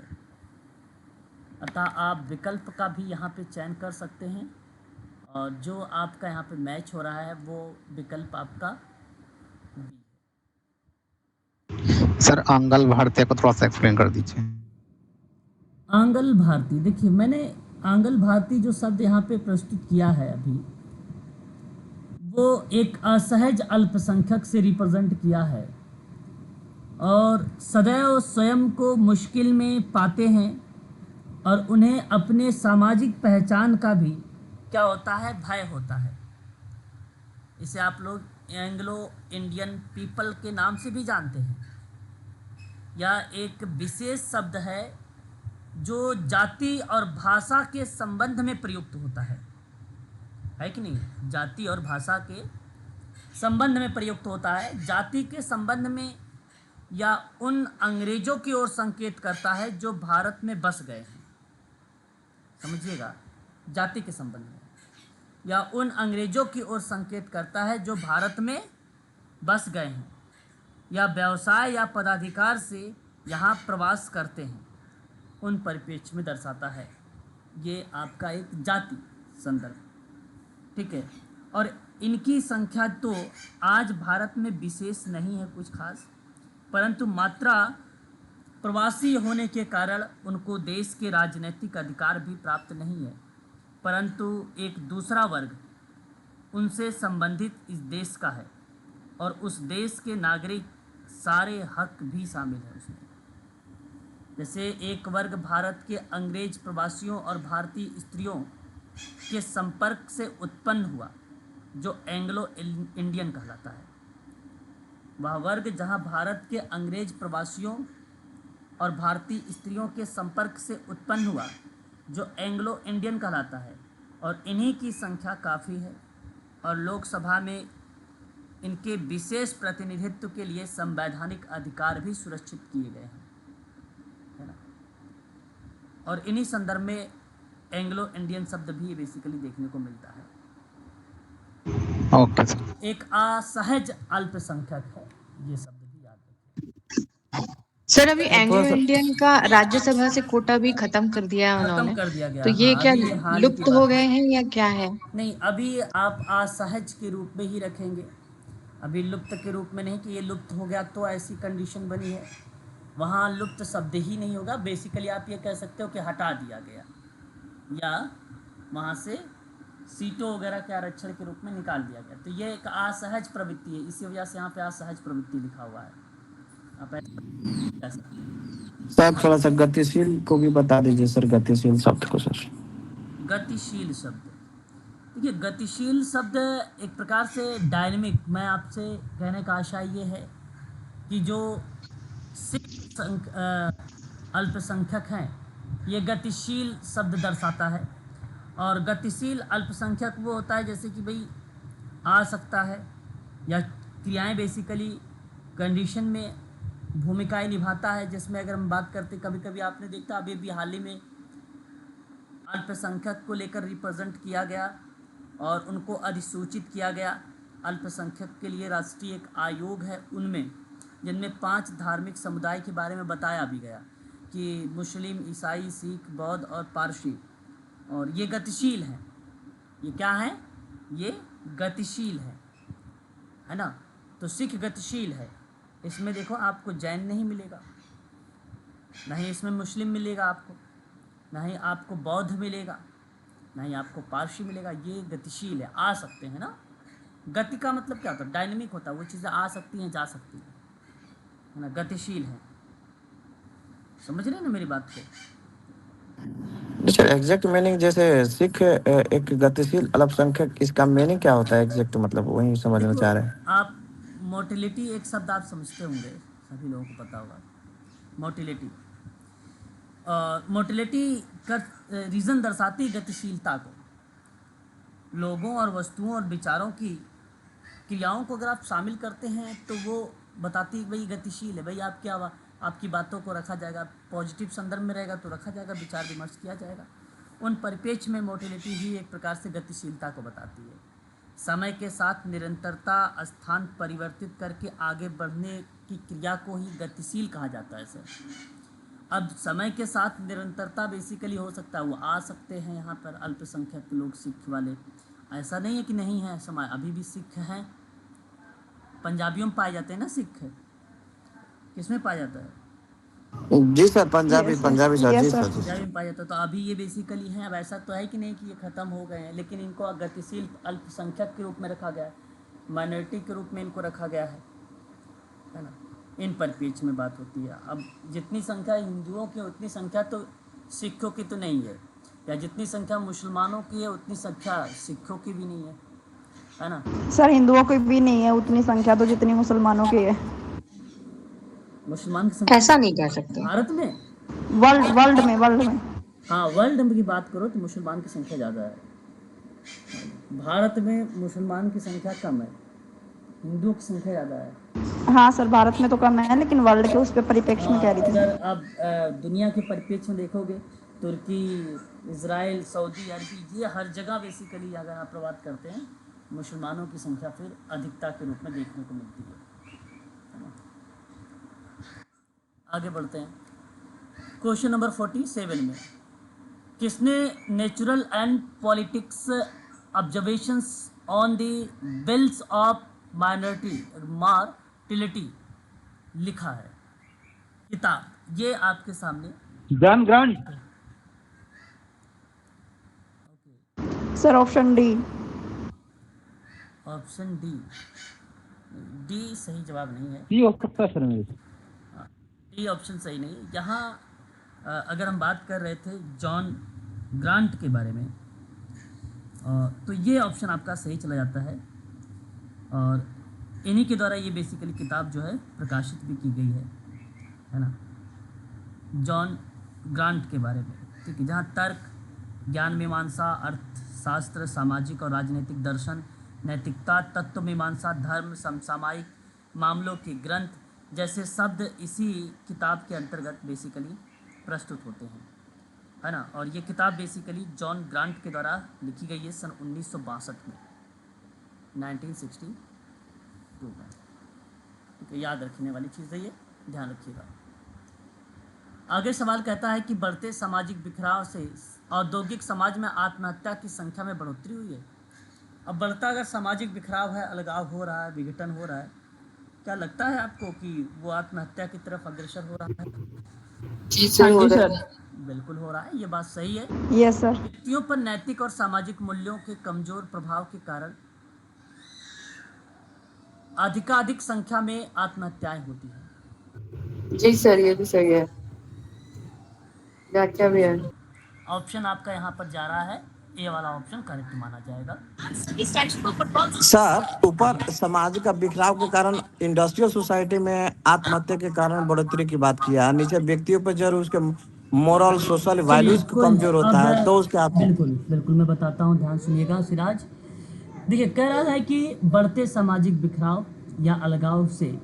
अतः आप विकल्प का भी यहाँ पे चयन कर सकते हैं और जो आपका यहाँ पे मैच हो रहा है वो विकल्प आपका बी। सर आंगल भारतीय को थोड़ा सा एक्सप्लेन कर दीजिए। आंगल भारतीय, देखिए मैंने आंगल भारतीय जो शब्द यहाँ पे प्रस्तुत किया है अभी, वो एक असहज अल्पसंख्यक से रिप्रेजेंट किया है और सदैव स्वयं को मुश्किल में पाते हैं और उन्हें अपने सामाजिक पहचान का भी क्या होता है, भय होता है। इसे आप लोग एंग्लो इंडियन पीपल के नाम से भी जानते हैं। यह एक विशेष शब्द है जो जाति और भाषा के संबंध में प्रयुक्त होता है कि नहीं? जाति और भाषा के संबंध में प्रयुक्त होता है। जाति के संबंध में या उन अंग्रेजों की ओर संकेत करता है जो भारत में बस गए हैं। समझिएगा, जाति के संबंध में या उन अंग्रेजों की ओर संकेत करता है जो भारत में बस गए हैं या व्यवसाय या पदाधिकार से यहाँ प्रवास करते हैं, उन परिप्रेक्ष्य में दर्शाता है। ये आपका एक जाति संदर्भ, ठीक है। और इनकी संख्या तो आज भारत में विशेष नहीं है कुछ खास, परंतु मात्रा प्रवासी होने के कारण उनको देश के राजनीतिक अधिकार भी प्राप्त नहीं है, परंतु एक दूसरा वर्ग उनसे संबंधित इस देश का है और उस देश के नागरिक सारे हक भी शामिल है उसमें। जैसे एक वर्ग भारत के अंग्रेज प्रवासियों और भारतीय स्त्रियों के संपर्क से उत्पन्न हुआ जो एंग्लो इंडियन कहलाता है। वह वर्ग जहां भारत के अंग्रेज प्रवासियों और भारतीय स्त्रियों के संपर्क से उत्पन्न हुआ जो एंग्लो इंडियन कहलाता है, और इन्हीं की संख्या काफ़ी है और लोकसभा में इनके विशेष प्रतिनिधित्व के लिए संवैधानिक अधिकार भी सुरक्षित किए गए हैं, है ना। और इन्हीं संदर्भ में एंग्लो इंडियन शब्द भी बेसिकली देखने को मिलता है। Okay sir. एक असहज अल्पसंख्यक है, ये शब्द भी याद रखिए। सर अभी एंग्लो इंडियन का राज्यसभा से कोटा भी खत्म कर दिया है खत्म उन्होंने, कर दिया गया। तो ये हाँ, क्या अभी हाल ही लुप्त की हो बात गए है। हैं या क्या है? नहीं, अभी आप असहज के रूप में ही रखेंगे, अभी लुप्त के रूप में नहीं कि ये लुप्त हो गया तो ऐसी कंडीशन बनी है। वहाँ लुप्त शब्द ही नहीं होगा, बेसिकली आप ये कह सकते हो कि हटा दिया गया या वहाँ से सीटों वगैरह के आरक्षण के रूप में निकाल दिया गया। तो ये एक असहज प्रवृत्ति है, इसी वजह से यहाँ पे असहज प्रवृत्ति लिखा हुआ है। आप ऐसा सर थोड़ा सा गतिशील को भी बता दीजिए सर, गतिशील शब्द को सर। गतिशील शब्द, देखिए गतिशील शब्द एक प्रकार से डायनेमिक, मैं आपसे कहने का आशा ये है कि जो सिख अल्पसंख्यक हैं ये गतिशील शब्द दर्शाता है। और गतिशील अल्पसंख्यक वो होता है जैसे कि भाई आ सकता है या क्रियाएं बेसिकली कंडीशन में भूमिकाएं निभाता है, जिसमें अगर हम बात करते कभी कभी आपने देखा अभी भी हाल ही में अल्पसंख्यक को लेकर रिप्रेजेंट किया गया और उनको अधिसूचित किया गया। अल्पसंख्यक के लिए राष्ट्रीय एक आयोग है उनमें, जिनमें 5 धार्मिक समुदाय के बारे में बताया भी गया कि मुस्लिम, ईसाई, सिख, बौद्ध और पारसी, और ये गतिशील हैं। ये क्या है? ये गतिशील है ना। तो सिख गतिशील है, इसमें देखो आपको जैन नहीं मिलेगा, नहीं इसमें मुस्लिम मिलेगा आपको, नहीं आपको बौद्ध मिलेगा, नहीं आपको पारसी मिलेगा। ये गतिशील है, आ सकते हैं ना। गति का मतलब क्या होता है? डायनेमिक होता है, वो चीज़ें आ सकती हैं, जा सकती हैं, है ना। गतिशील है, समझ रहे हैं ना मेरी बात को? सर एग्जैक्ट मीनिंग जैसे सिख एक गतिशील अल्पसंख्यक, इसका मीनिंग क्या होता है एग्जैक्ट, मतलब वही समझना चाह रहे हैं। आप मोटिलिटी एक शब्द आप समझते होंगे, सभी लोगों को पता होगा। मोटिलिटी मोटिलिटी का रीज़न दर्शाती है गतिशीलता को। लोगों और वस्तुओं और विचारों की क्रियाओं को अगर आप शामिल करते हैं तो वो बताती है भाई गतिशील है, भाई आप क्या आपकी बातों को रखा जाएगा, पॉजिटिव संदर्भ में रहेगा तो रखा जाएगा, विचार विमर्श किया जाएगा। उन परिप्रेक्ष्य में मोटिलिटी ही एक प्रकार से गतिशीलता को बताती है। समय के साथ निरंतरता स्थान परिवर्तित करके आगे बढ़ने की क्रिया को ही गतिशील कहा जाता है सर। अब समय के साथ निरंतरता बेसिकली हो सकता है, वो आ सकते हैं यहाँ पर अल्पसंख्यक लोग, सिख वाले, ऐसा नहीं है कि नहीं है। समय अभी भी सिख हैं, पंजाबियों में पाए जाते हैं ना सिख, किसमें पाया जाता है? जी सर, पंजाबी पंजाबी सर, जी सर जी। पंजाबी में पाया जाता है। तो अभी ये बेसिकली हैं। अब ऐसा तो है कि नहीं कि ये ख़त्म हो गए हैं, लेकिन इनको गतिशील अल्पसंख्यक के रूप में रखा गया है, माइनॉरिटी के रूप में इनको रखा गया है ना। इन परिप्रेक्ष्य में बात होती है। अब जितनी संख्या हिंदुओं की उतनी संख्या तो सिखों की तो नहीं है, या जितनी संख्या मुसलमानों की है उतनी संख्या सिखों की भी नहीं है ना। सर हिंदुओं की भी नहीं है उतनी संख्या तो जितनी मुसलमानों की है। मुसलमान की संख्या ऐसा नहीं कह सकते। भारत में, वर्ल्ड में हाँ वर्ल्ड में की बात करो तो मुसलमान की संख्या ज़्यादा है। भारत में मुसलमान की संख्या कम है, हिंदुओं की संख्या ज़्यादा है। हाँ सर, भारत में तो कम है लेकिन वर्ल्ड के उस पे परिप्रेक्ष्य में कह रही थी। अगर अब दुनिया के परिप्रेक्ष्य में देखोगे, तुर्की, इजराइल, सऊदी अरबी, ये हर जगह बेसिकली अगर आप बात करते हैं मुसलमानों की संख्या फिर अधिकता के रूप में देखने को मिलती है ना। आगे बढ़ते हैं। क्वेश्चन नंबर 47 में किसने natural and politics observations on the bills of mortality लिखा है किताब? ये आपके सामने John Grant. Sir option D. Option D, D सही जवाब नहीं है। डी हो सकता है सर मेरे। डी ऑप्शन सही नहीं है। यहाँ अगर हम बात कर रहे थे जॉन ग्रांट के बारे में, तो ये ऑप्शन आपका सही चला जाता है, और इन्हीं के द्वारा ये बेसिकली किताब जो है प्रकाशित भी की गई है ना, जॉन ग्रांट के बारे में। ठीक है, जहाँ तर्क, ज्ञान मीमांसा, अर्थशास्त्र, सामाजिक और राजनीतिक दर्शन, नैतिकता, तत्व मीमांसा, धर्म, समसामयिक मामलों के ग्रंथ जैसे शब्द इसी किताब के अंतर्गत बेसिकली प्रस्तुत होते हैं, है ना। और ये किताब बेसिकली जॉन ग्रांट के द्वारा लिखी गई है सन 1962 में, 1962 में। ठीक है, याद रखने वाली चीज़ है ये, ध्यान रखिएगा। आगे सवाल कहता है कि बढ़ते सामाजिक बिखराव से औद्योगिक समाज में आत्महत्या की संख्या में बढ़ोतरी हुई है। अब बढ़ता अगर सामाजिक बिखराव है, अलगाव हो रहा है, विघटन हो रहा है, क्या लगता है आपको कि वो आत्महत्या की तरफ अग्रसर हो रहा है? जी सर, हो रहा है। बिल्कुल हो रहा है, ये बात सही है। Yes sir. व्यक्तियों पर नैतिक और सामाजिक मूल्यों के कमजोर प्रभाव के कारण अधिकाधिक संख्या में आत्महत्याएं होती हैं। जी सर, ये भी सही है, व्याख्या भी है। ऑप्शन आपका यहाँ पर जा रहा है, ए वाला ऑप्शन करेक्ट माना जाएगा। सर ऊपर समाज का बिखराव के कारण इंडस्ट्रियल सोसाइटी में आत्महत्या के कारण बढ़ोतरी की बात किया, नीचे व्यक्तियों पर जरूर उसके मोरल सोशल वैल्यूज कमजोर होता है तो उसके आप। बिल्कुल बिल्कुल मैं बताता हूँ, ध्यान सुनिएगा सिराज। देखिए, कह रहा है कि बढ़ते सामाजिक बिखराव या अलगाव से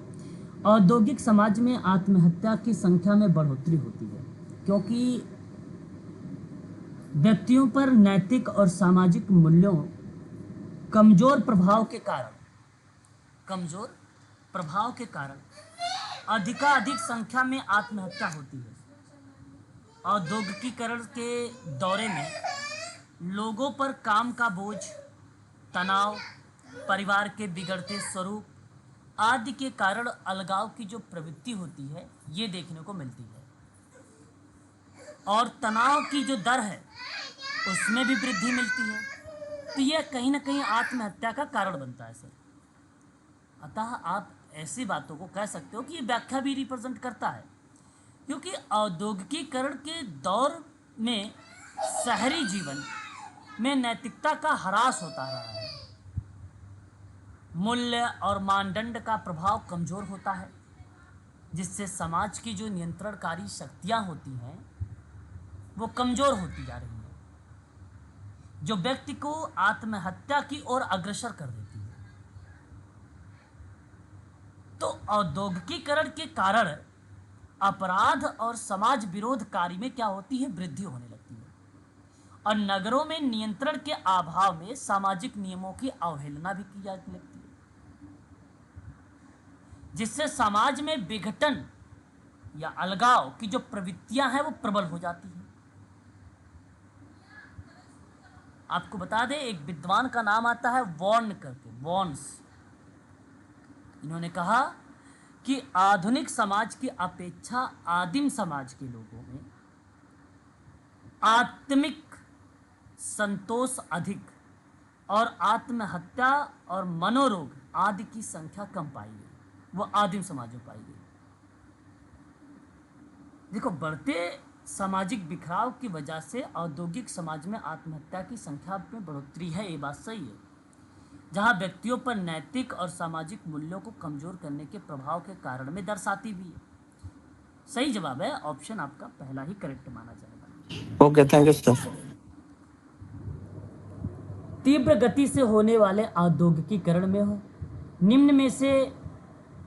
औद्योगिक समाज में आत्महत्या की संख्या में बढ़ोतरी होती है, क्योंकि व्यक्तियों पर नैतिक और सामाजिक मूल्यों कमजोर प्रभाव के कारण अधिकाधिक संख्या में आत्महत्या होती है। औद्योगिकीकरण के दौरे में लोगों पर काम का बोझ, तनाव, परिवार के बिगड़ते स्वरूप आदि के कारण अलगाव की जो प्रवृत्ति होती है ये देखने को मिलती है, और तनाव की जो दर है उसमें भी वृद्धि मिलती है। तो यह कहीं ना कहीं आत्महत्या का कारण बनता है सर। अतः आप ऐसी बातों को कह सकते हो कि ये व्याख्या भी रिप्रेजेंट करता है, क्योंकि औद्योगिकीकरण के दौर में शहरी जीवन में नैतिकता का ह्रास होता रहा है, मूल्य और मानदंड का प्रभाव कमजोर होता है, जिससे समाज की जो नियंत्रणकारी शक्तियां होती हैं वो कमजोर होती जा रही हैं, जो व्यक्ति को आत्महत्या की ओर अग्रसर कर देती है। तो औद्योगिकीकरण के कारण अपराध और समाज विरोध कार्य में क्या होती है, वृद्धि होने लगती है, और नगरों में नियंत्रण के अभाव में सामाजिक नियमों की अवहेलना भी की जाती लगती है, जिससे समाज में विघटन या अलगाव की जो प्रवृत्तियां हैं वो प्रबल हो जाती हैं। आपको बता दें, एक विद्वान का नाम आता है वॉर्न करके, वॉर्न्स। इन्होंने कहा कि आधुनिक समाज की अपेक्षा आदिम समाज के लोगों में आत्मिक संतोष अधिक और आत्महत्या और मनोरोग आदि की संख्या कम पाई गई, वो आदिम समाज में पाई गई। देखो, बढ़ते सामाजिक बिखराव की वजह से औद्योगिक समाज में आत्महत्या की संख्या में बढ़ोतरी है, ये बात सही है, जहां व्यक्तियों पर नैतिक और सामाजिक मूल्यों को कमजोर करने के प्रभाव के कारण में दर्शाती भी है। सही जवाब है ऑप्शन आपका पहला ही करेक्ट माना जाएगा। Okay, thank you sir. तीव्र गति से होने वाले औद्योगिकीकरण में हो निम्न में से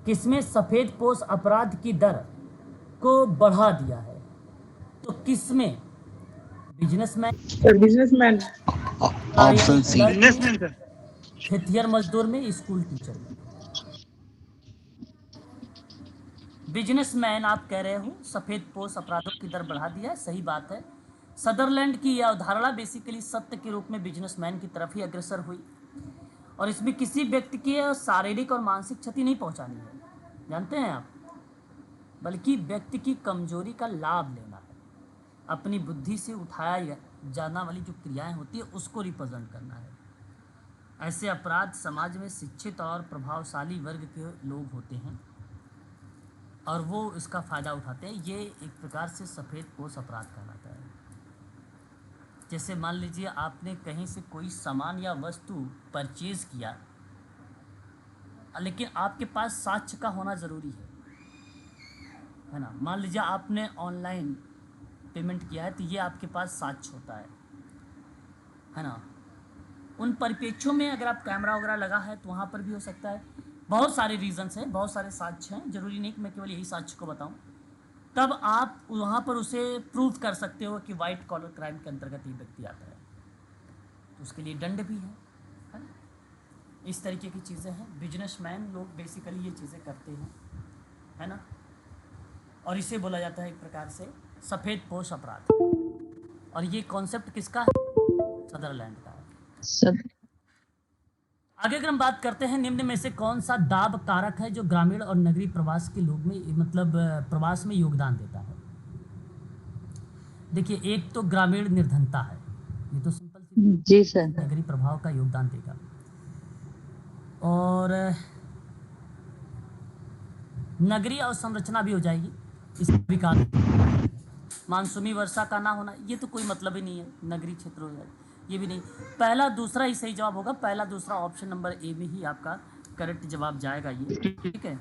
किसमें सफेद पोश अपराध की दर को बढ़ा दिया है? तो किसमें? Businessman, sir businessman. Option C. खेतिहर मजदूर में, स्कूल टीचर में। बिजनेसमैन आप कह रहे हो सफेद पोश अपराधों की दर बढ़ा दिया है, सही बात है। सदरलैंड की यह अवधारणा बेसिकली सत्य के रूप में बिजनेसमैन की तरफ ही अग्रसर हुई, और इसमें किसी व्यक्ति की शारीरिक और मानसिक क्षति नहीं पहुंचानी है, जानते हैं आप, बल्कि व्यक्ति की कमजोरी का लाभ लेना है, अपनी बुद्धि से उठाया जाना वाली जो क्रियाएं होती है उसको रिप्रेजेंट करना है। ऐसे अपराध समाज में शिक्षित और प्रभावशाली वर्ग के लोग होते हैं और वो इसका फ़ायदा उठाते हैं। ये एक प्रकार से सफ़ेद पोश अपराध कहलाता है। जैसे मान लीजिए आपने कहीं से कोई सामान या वस्तु परचेज किया, लेकिन आपके पास साक्ष्य का होना ज़रूरी है ना। मान लीजिए आपने ऑनलाइन पेमेंट किया है तो ये आपके पास साक्ष्य होता है ना। उन परिप्रेक्ष्यों में अगर आप कैमरा वगैरह लगा है तो वहाँ पर भी हो सकता है। बहुत सारे रीजंस हैं, बहुत सारे साक्ष्य हैं, ज़रूरी नहीं कि मैं केवल यही साक्ष्य को बताऊं। तब आप वहाँ पर उसे प्रूव कर सकते हो कि वाइट कॉलर क्राइम के अंतर्गत ये व्यक्ति आता है, तो उसके लिए दंड भी है ना? इस तरीके की चीज़ें हैं। बिजनेसमैन लोग बेसिकली ये चीज़ें करते हैं, है ना, और इसे बोला जाता है एक प्रकार से सफ़ेद पोश अपराध। और ये कॉन्सेप्ट किसका है? सदरलैंड का है। आगे अगर हम बात करते हैं, निम्न में से कौन सा दाब कारक है जो ग्रामीण और नगरीय प्रवास के लोग में मतलब प्रवास में योगदान देता है? देखिए, एक तो ग्रामीण निर्धनता है, ये तो सिंपल सी जी सर। नगरीय प्रभाव का योगदान देगा। और नगरीय अवसंरचना भी हो जाएगी, इस विकास मानसूनी वर्षा का ना होना, ये तो कोई मतलब ही नहीं है, नगरीय क्षेत्र हो जाए, ये भी नहीं। पहला दूसरा ही सही जवाब होगा, पहला दूसरा ऑप्शन नंबर ए में ही आपका करेक्ट जवाब जाएगा ये, ठीक है।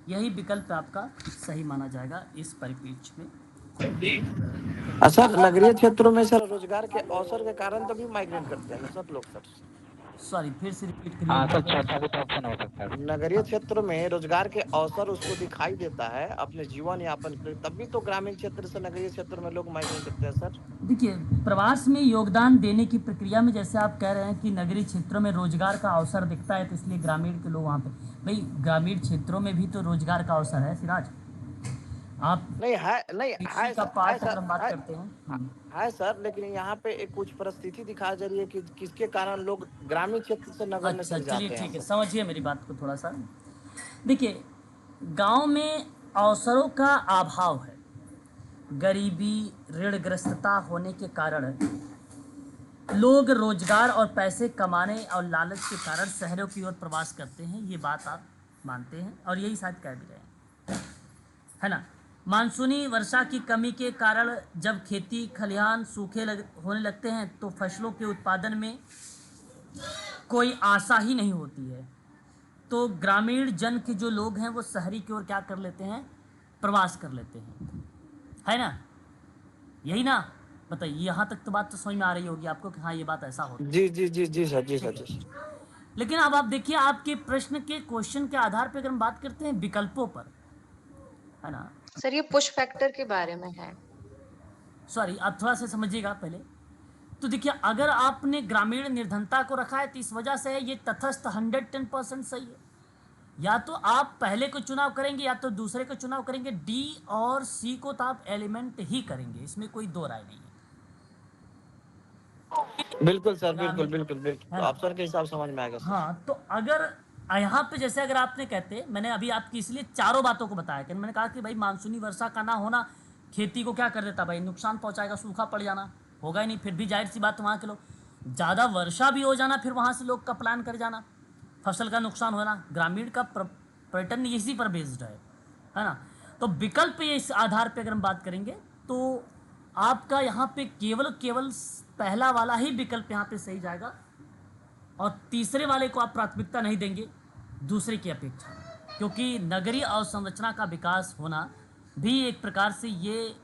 यही विकल्प आपका सही माना जाएगा इस परिप्रेक्ष्य में। सर, नगरीय क्षेत्रों में सर रोजगार के अवसर के कारण तभी माइग्रेट करते हैं सर लोग। सर सॉरी, फिर से रिपीट हाँ सर, करिए। चौथा भी तो ऑप्शन हो सकता है। नगरीय क्षेत्र में रोजगार के अवसर उसको दिखाई देता है अपने जीवन यापन के लिए, तभी तो ग्रामीण क्षेत्र से नगरीय क्षेत्र में लोग माइग्रेट करते हैं सर। देखिए, प्रवास में योगदान देने की प्रक्रिया में जैसे आप कह रहे हैं कि नगरीय क्षेत्रों में रोजगार का अवसर दिखता है तो इसलिए ग्रामीण के लोग वहाँ पे, भाई ग्रामीण क्षेत्रों में भी तो रोजगार का अवसर है सिराज। आप नहीं है, नहीं है का सर, पार्ट है अगर हम बात सर, करते हैं है सर, लेकिन यहाँ पे एक कुछ परिस्थिति दिखाई जा रही है कि किसके कारण लोग ग्रामीण क्षेत्र से नगर में अच्छा चले चलिए जाते हैं। ठीक है, समझिए मेरी बात को थोड़ा सा। देखिए, गांव में अवसरों का अभाव है, गरीबी ऋणग्रस्तता होने के कारण लोग रोजगार और पैसे कमाने और लालच के कारण शहरों की ओर प्रवास करते हैं, ये बात आप मानते हैं और यही शायद कह भी रहे हैं, है ना। मानसूनी वर्षा की कमी के कारण जब खेती खलिहान सूखे होने लगते हैं तो फसलों के उत्पादन में कोई आशा ही नहीं होती है, तो ग्रामीण जन के जो लोग हैं वो शहरी की ओर क्या कर लेते हैं, प्रवास कर लेते हैं, है ना, यही ना, बताइए। यहाँ तक तो बात तो समझ में आ रही होगी आपको कि हाँ ये बात ऐसा होता है। जी जी जी जी सर, जी सर, जी सर। लेकिन अब आप देखिए आपके प्रश्न के क्वेश्चन के आधार पर अगर हम बात करते हैं विकल्पों पर, है ना, सर ये पुश फैक्टर के बारे में है। सॉरी आप थोड़ा सा समझिएगा पहले। तो देखिए अगर आपने ग्रामीण निर्धनता को रखा है तो इस वजह से ये तटस्थ 110% सही है। या तो आप पहले को चुनाव करेंगे या तो दूसरे को चुनाव करेंगे, डी और सी को तो आप एलिमेंट ही करेंगे, इसमें कोई दो राय नहीं है। बिल्कुल सर, बिल्कुल बिल्कुल बिल्कुल, आप सर के हिसाब समझ में आएगा सर। हाँ, तो अगर यहाँ पे जैसे अगर आपने कहते, मैंने अभी आपकी इसलिए चारों बातों को बताया कि मैंने कहा कि भाई मानसूनी वर्षा का ना होना खेती को क्या कर देता भाई, नुकसान पहुंचाएगा, सूखा पड़ जाना, होगा ही नहीं। फिर भी जाहिर सी बात वहाँ के लोग, ज़्यादा वर्षा भी हो जाना फिर वहाँ से लोग का प्लान कर जाना, फसल का नुकसान होना। ग्रामीण का पर्यटन इसी पर बेस्ड है ना। तो विकल्प ये इस आधार पे अगर हम बात करेंगे तो आपका यहाँ पे केवल पहला वाला ही विकल्प यहाँ पे सही जाएगा और तीसरे वाले को आप प्राथमिकता नहीं देंगे दूसरे की अपेक्षा, क्योंकि नगरीय अवसंरचना का विकास होना भी एक प्रकार से ये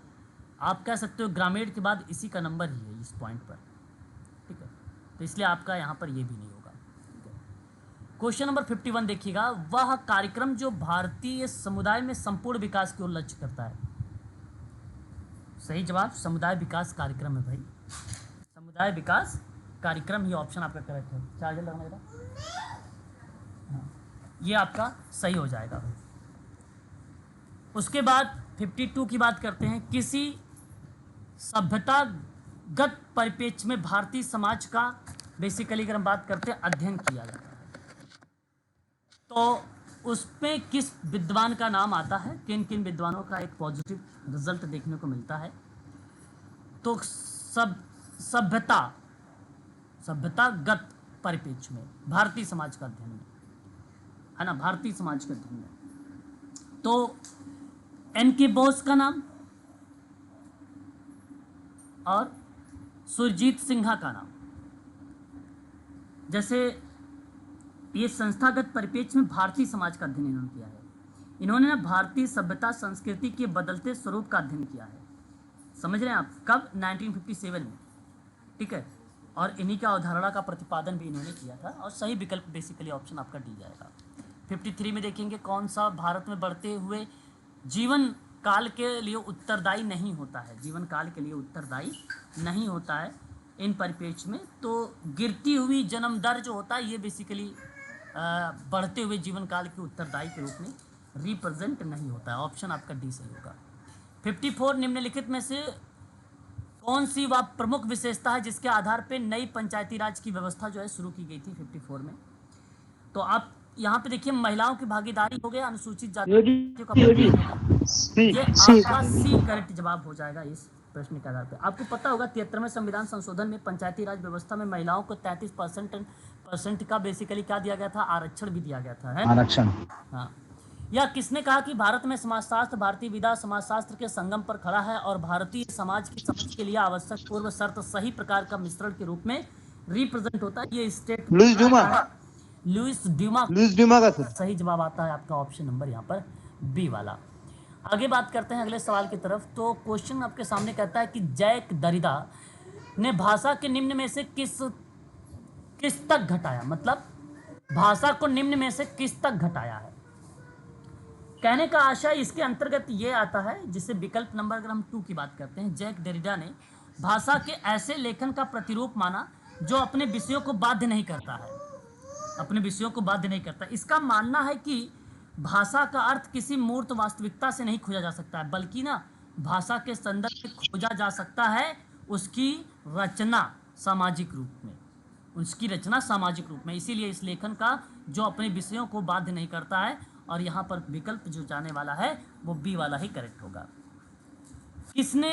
आप कह सकते हो ग्रामीण के बाद इसी का नंबर ही है इस पॉइंट पर, ठीक है। तो इसलिए आपका यहाँ पर ये भी नहीं होगा, ठीक है। क्वेश्चन नंबर 51 देखिएगा, वह कार्यक्रम जो भारतीय समुदाय में संपूर्ण विकास की ओर लक्ष्य करता है। सही जवाब समुदाय विकास कार्यक्रम है भाई, समुदाय विकास कार्यक्रम ही ऑप्शन आपका करेक्ट है। चार्जर लगाना जरा, हाँ, ये आपका सही हो जाएगा भाई। उसके बाद 52 की बात करते हैं, किसी सभ्यतागत परिप्रेक्ष्य में भारतीय समाज का बेसिकली अगर हम बात करते हैं अध्ययन किया जाता है, तो उसमें किस विद्वान का नाम आता है, किन किन विद्वानों का एक पॉजिटिव रिजल्ट देखने को मिलता है। तो सभ्यतागत परिप्रेक्ष्य में भारतीय समाज का अध्ययन में, है ना, भारतीय समाज के अध्ययन में, तो एन.के. बोस का नाम और सुरजीत सिन्हा का नाम। जैसे ये संस्थागत परिप्रेक्ष्य में भारतीय समाज का अध्ययन इन्होंने किया है, इन्होंने ना भारतीय सभ्यता संस्कृति के बदलते स्वरूप का अध्ययन किया है, समझ रहे हैं आप, कब 1957 में, ठीक है। और इन्हीं का अवधारणा का प्रतिपादन भी इन्होंने किया था और सही विकल्प बेसिकली ऑप्शन आपका डी जाएगा। 53 में देखेंगे कौन सा भारत में बढ़ते हुए जीवन काल के लिए उत्तरदायी नहीं होता है, जीवन काल के लिए उत्तरदायी नहीं होता है इन परिप्रेक्ष्य में। तो गिरती हुई जन्म दर जो होता है ये बेसिकली बढ़ते हुए जीवन काल के उत्तरदायी के रूप में रिप्रेजेंट नहीं होता है, ऑप्शन आपका डी सही होगा। 54 निम्नलिखित में से कौन सी वह प्रमुख विशेषता है जिसके आधार पर नई पंचायती राज की व्यवस्था जो है शुरू की गई थी 54 में। तो आप यहाँ पे देखिए महिलाओं की भागीदारी हो गया, अनुसूचित जाति का, ये आपका सी करेक्ट जवाब हो जाएगा इस प्रश्न के आधार पे। आपको पता होगा 73वें संविधान संशोधन में पंचायती राज व्यवस्था में महिलाओं को 33% का बेसिकली क्या दिया गया था, आरक्षण भी दिया गया था, है आरक्षण। हाँ, यह किसने कहा कि भारत में समाजशास्त्र भारतीय विधा समाजशास्त्र के संगम पर खड़ा है और भारतीय समाज की समझ के लिए आवश्यक पूर्व शर्त सही प्रकार का मिश्रण के रूप में रिप्रेजेंट होता है। ये स्टेट लुइस ड्यूमा का सही जवाब आता है आपका ऑप्शन नंबर यहाँ पर बी वाला। आगे बात करते हैं अगले सवाल की तरफ। तो क्वेश्चन आपके सामने कहता है कि जैक दरिदा ने भाषा के निम्न में से किस तक घटाया, मतलब भाषा को निम्न में से किस तक घटाया है। कहने का आशय इसके अंतर्गत ये आता है, जिसे विकल्प नंबर अगर हम 2 की बात करते हैं, जैक दरिदा ने भाषा के ऐसे लेखन का प्रतिरूप माना जो अपने विषयों को बाध्य नहीं करता है, अपने विषयों को बाध्य नहीं करता। इसका मानना है कि भाषा का अर्थ किसी मूर्त वास्तविकता से नहीं खोजा जा सकता है, बल्कि ना भाषा के संदर्भ में खोजा जा सकता है उसकी रचना सामाजिक रूप में, उसकी रचना सामाजिक रूप में। इसीलिए इस लेखन का जो अपने विषयों को बाध्य नहीं करता है, और यहाँ पर विकल्प जो जाने वाला है वो बी वाला ही करेक्ट होगा। किसने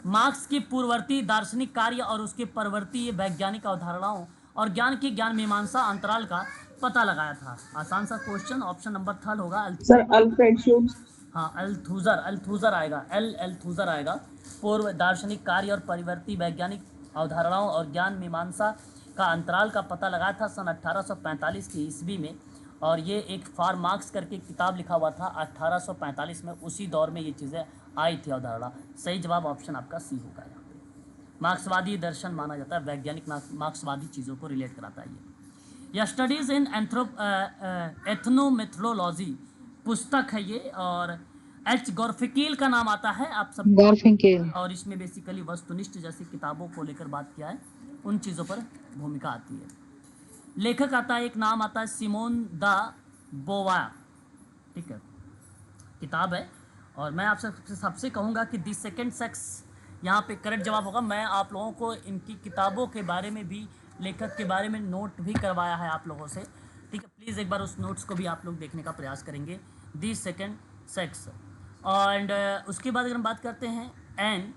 मार्क्स की पूर्ववर्ती दार्शनिक कार्य और उसके परवर्ती वैज्ञानिक अवधारणाओं और ज्ञान की ज्ञान मीमांसा अंतराल का पता लगाया था। आसान सा क्वेश्चन, ऑप्शन नंबर 3 होगा सर अल्फ्रेड शुट्ज। हाँ, अल्थुजर आएगा, अल्थुजर आएगा। पूर्व दार्शनिक कार्य और परिवर्ती वैज्ञानिक अवधारणाओं और ज्ञान मीमांसा का अंतराल का पता लगाया था सन 1845 की ईस्वी में, और ये एक फॉर मार्क्स करके किताब लिखा हुआ था 1845 में, उसी दौर में ये चीज़ें आई थी अवधारणा। सही जवाब ऑप्शन आपका सी होगा यहाँ पे। मार्क्सवादी दर्शन माना जाता है, वैज्ञानिक मार्क्सवादी चीज़ों को रिलेट कराता है ये स्टडीज़ इन एथनोमेथोलॉजी पुस्तक है ये, और एच गॉर्फिकील का नाम आता है आप सब, गॉर्फिंकेल। और इसमें बेसिकली वस्तुनिष्ठ जैसी किताबों को लेकर बात किया है, उन चीज़ों पर भूमिका आती है। लेखक आता है, एक नाम आता है सिमोन द बोवार, ठीक है, किताब है। और मैं आपसे सबसे कहूँगा कि दी सेकेंड सेक्स यहाँ पे करेक्ट जवाब होगा। मैं आप लोगों को इनकी किताबों के बारे में भी, लेखक के बारे में नोट भी करवाया है आप लोगों से, ठीक है। प्लीज़ एक बार उस नोट्स को भी आप लोग देखने का प्रयास करेंगे, दी सेकेंड सेक्स। एंड उसके बाद अगर हम बात करते हैं एन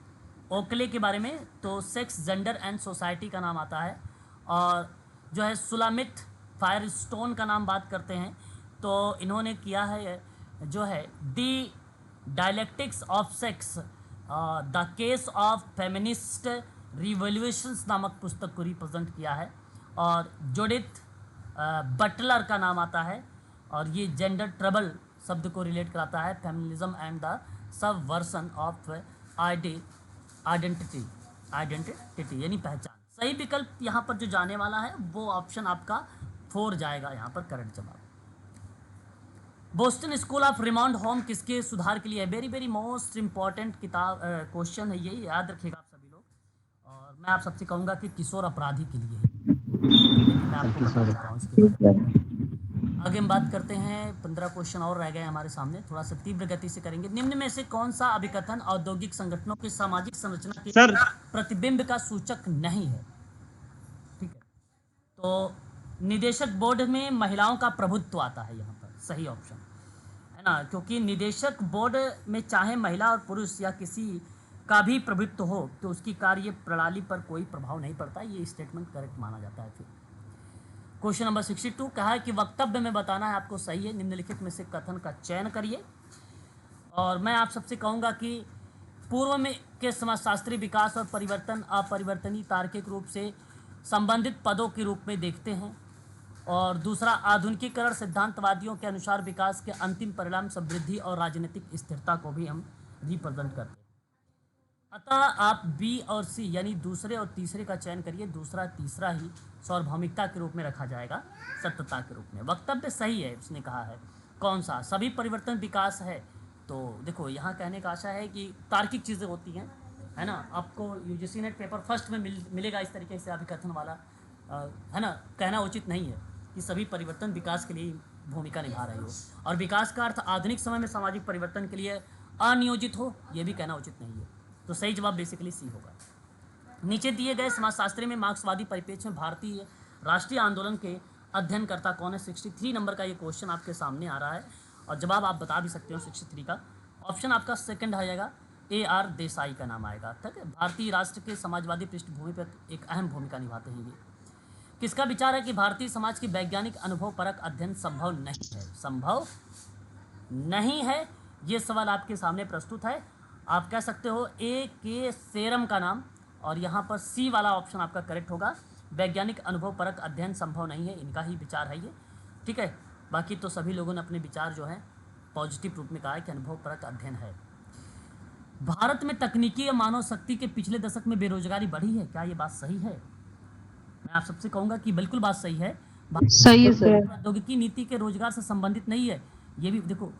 ओकले के बारे में, तो सेक्स जेंडर एंड सोसाइटी का नाम आता है। और जो है सुलामित फायरस्टोन का नाम बात करते हैं, तो इन्होंने किया है जो है the dialectics of sex the case of feminist revolutions नामक पुस्तक को रिप्रेजेंट किया है। और जोडिथ बटलर का नाम आता है, और ये जेंडर ट्रबल शब्द को रिलेट कराता है, feminism and the subversion of identity यानी पहचान। सही विकल्प यहाँ पर जो जाने वाला है वो ऑप्शन आपका 4 जाएगा यहाँ पर करेक्ट जवाब। बोस्टन स्कूल ऑफ रिमाउंड होम किसके सुधार के लिए है? वेरी वेरी मोस्ट इंपॉर्टेंट किताब क्वेश्चन है ये, याद रखिएगा आप सभी लोग। और मैं आप सबसे कहूँगा कि किशोर अपराधी के लिए है, लेकिन मैं आपको बता देता हूँ इसके बारे में। आगे हम बात करते हैं, 15 क्वेश्चन और रह गए हमारे सामने, थोड़ा सा तीव्र गति से करेंगे। निम्न में से कौन सा अभिकथन औद्योगिक संगठनों की सामाजिक संरचना के प्रतिबिंब का सूचक नहीं है? ठीक है, तो निदेशक बोर्ड में महिलाओं का प्रभुत्व आता है यहाँ पर, सही ऑप्शन है ना, क्योंकि निदेशक बोर्ड में चाहे महिला और पुरुष या किसी का भी प्रभुत्व हो तो उसकी कार्य प्रणाली पर कोई प्रभाव नहीं पड़ता, ये स्टेटमेंट करेक्ट माना जाता है। फिर क्वेश्चन नंबर 62 कहा है कि वक्तव्य में बताना है आपको सही है, निम्नलिखित में से कथन का चयन करिए। और मैं आप सबसे कहूँगा कि पूर्व में के समाजशास्त्री विकास और परिवर्तन अपरिवर्तनीय तार्किक रूप से संबंधित पदों के रूप में देखते हैं, और दूसरा आधुनिकीकरण सिद्धांतवादियों के अनुसार विकास के अंतिम परिणाम समृद्धि और राजनीतिक स्थिरता को भी हम रिप्रेजेंट करते हैं। अतः आप बी और सी यानी दूसरे और तीसरे का चयन करिए, दूसरा तीसरा ही सार्वभौमिकता के रूप में रखा जाएगा, सत्यता के रूप में। वक्तव्य सही है, उसने कहा है कौन सा? सभी परिवर्तन विकास है। तो देखो यहाँ कहने का आशा है कि तार्किक चीज़ें होती हैं, है ना। आपको यूजीसी नेट पेपर फर्स्ट में मिलेगा इस तरीके से अभिकथन वाला, है ना। कहना उचित नहीं है कि सभी परिवर्तन विकास के लिए भूमिका निभा रहे हो, और विकास का अर्थ आधुनिक समय में सामाजिक परिवर्तन के लिए अनियोजित हो, ये भी कहना उचित नहीं है। तो सही जवाब बेसिकली सी होगा। नीचे दिए गए समाजशास्त्री में मार्क्सवादी परिप्रेक्ष्य में भारतीय राष्ट्रीय आंदोलन के अध्ययनकर्ता कौन है? 63 नंबर का ये क्वेश्चन आपके सामने आ रहा है, और जवाब आप बता भी सकते हो 63 का। ऑप्शन आपका सेकंड आ जाएगा, AR देसाई का नाम आएगा, ठीक है। भारतीय राष्ट्र के समाजवादी पृष्ठभूमि पर एक अहम भूमिका निभाते हैं ये। किसका विचार है कि भारतीय समाज की वैज्ञानिक अनुभव परक अध्ययन संभव नहीं है? संभव नहीं है, ये सवाल आपके सामने प्रस्तुत है। आप कह सकते हो AK सेरम का नाम, और यहाँ पर सी वाला ऑप्शन आपका करेक्ट होगा। वैज्ञानिक अनुभव परक अध्ययन संभव नहीं है, इनका ही विचार है ये, ठीक है। बाकी तो सभी लोगों ने अपने विचार जो है पॉजिटिव रूप में कहा है कि अनुभव परक अध्ययन है। भारत में तकनीकी और मानव शक्ति के पिछले दशक में बेरोजगारी बढ़ी है, क्या ये बात सही है? मैं आप सबसे कहूँगा कि बिल्कुल बात सही है। सही है सर। प्रौद्योगिकी नीति के रोजगार से संबंधित नहीं है, ये भी देखो।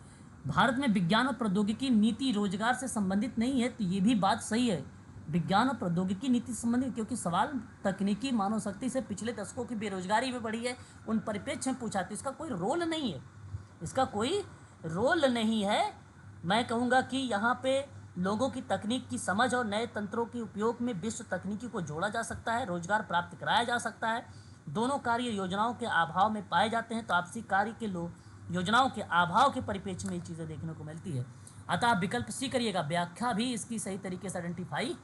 भारत में विज्ञान और प्रौद्योगिकी नीति रोजगार से संबंधित नहीं है, तो ये भी बात सही है, विज्ञान और प्रौद्योगिकी नीति से संबंधित, क्योंकि सवाल तकनीकी मानव शक्ति से पिछले दशकों की बेरोजगारी में बढ़ी है, उन परिप्रेक्ष्य में पूछा, तो इसका कोई रोल नहीं है, इसका कोई रोल नहीं है। मैं कहूँगा कि यहाँ पे लोगों की तकनीक की समझ और नए तंत्रों के उपयोग में विश्व तकनीकी को जोड़ा जा सकता है, रोजगार प्राप्त कराया जा सकता है। दोनों कार्य योजनाओं के अभाव में पाए जाते हैं, तो आपसी कार्य के योजनाओं के अभाव के परिप्रेक्ष्य में ये चीज़ें देखने को मिलती है। अतः आप विकल्प सी करिएगा, व्याख्या भी इसकी सही तरीके से आइडेंटिफाई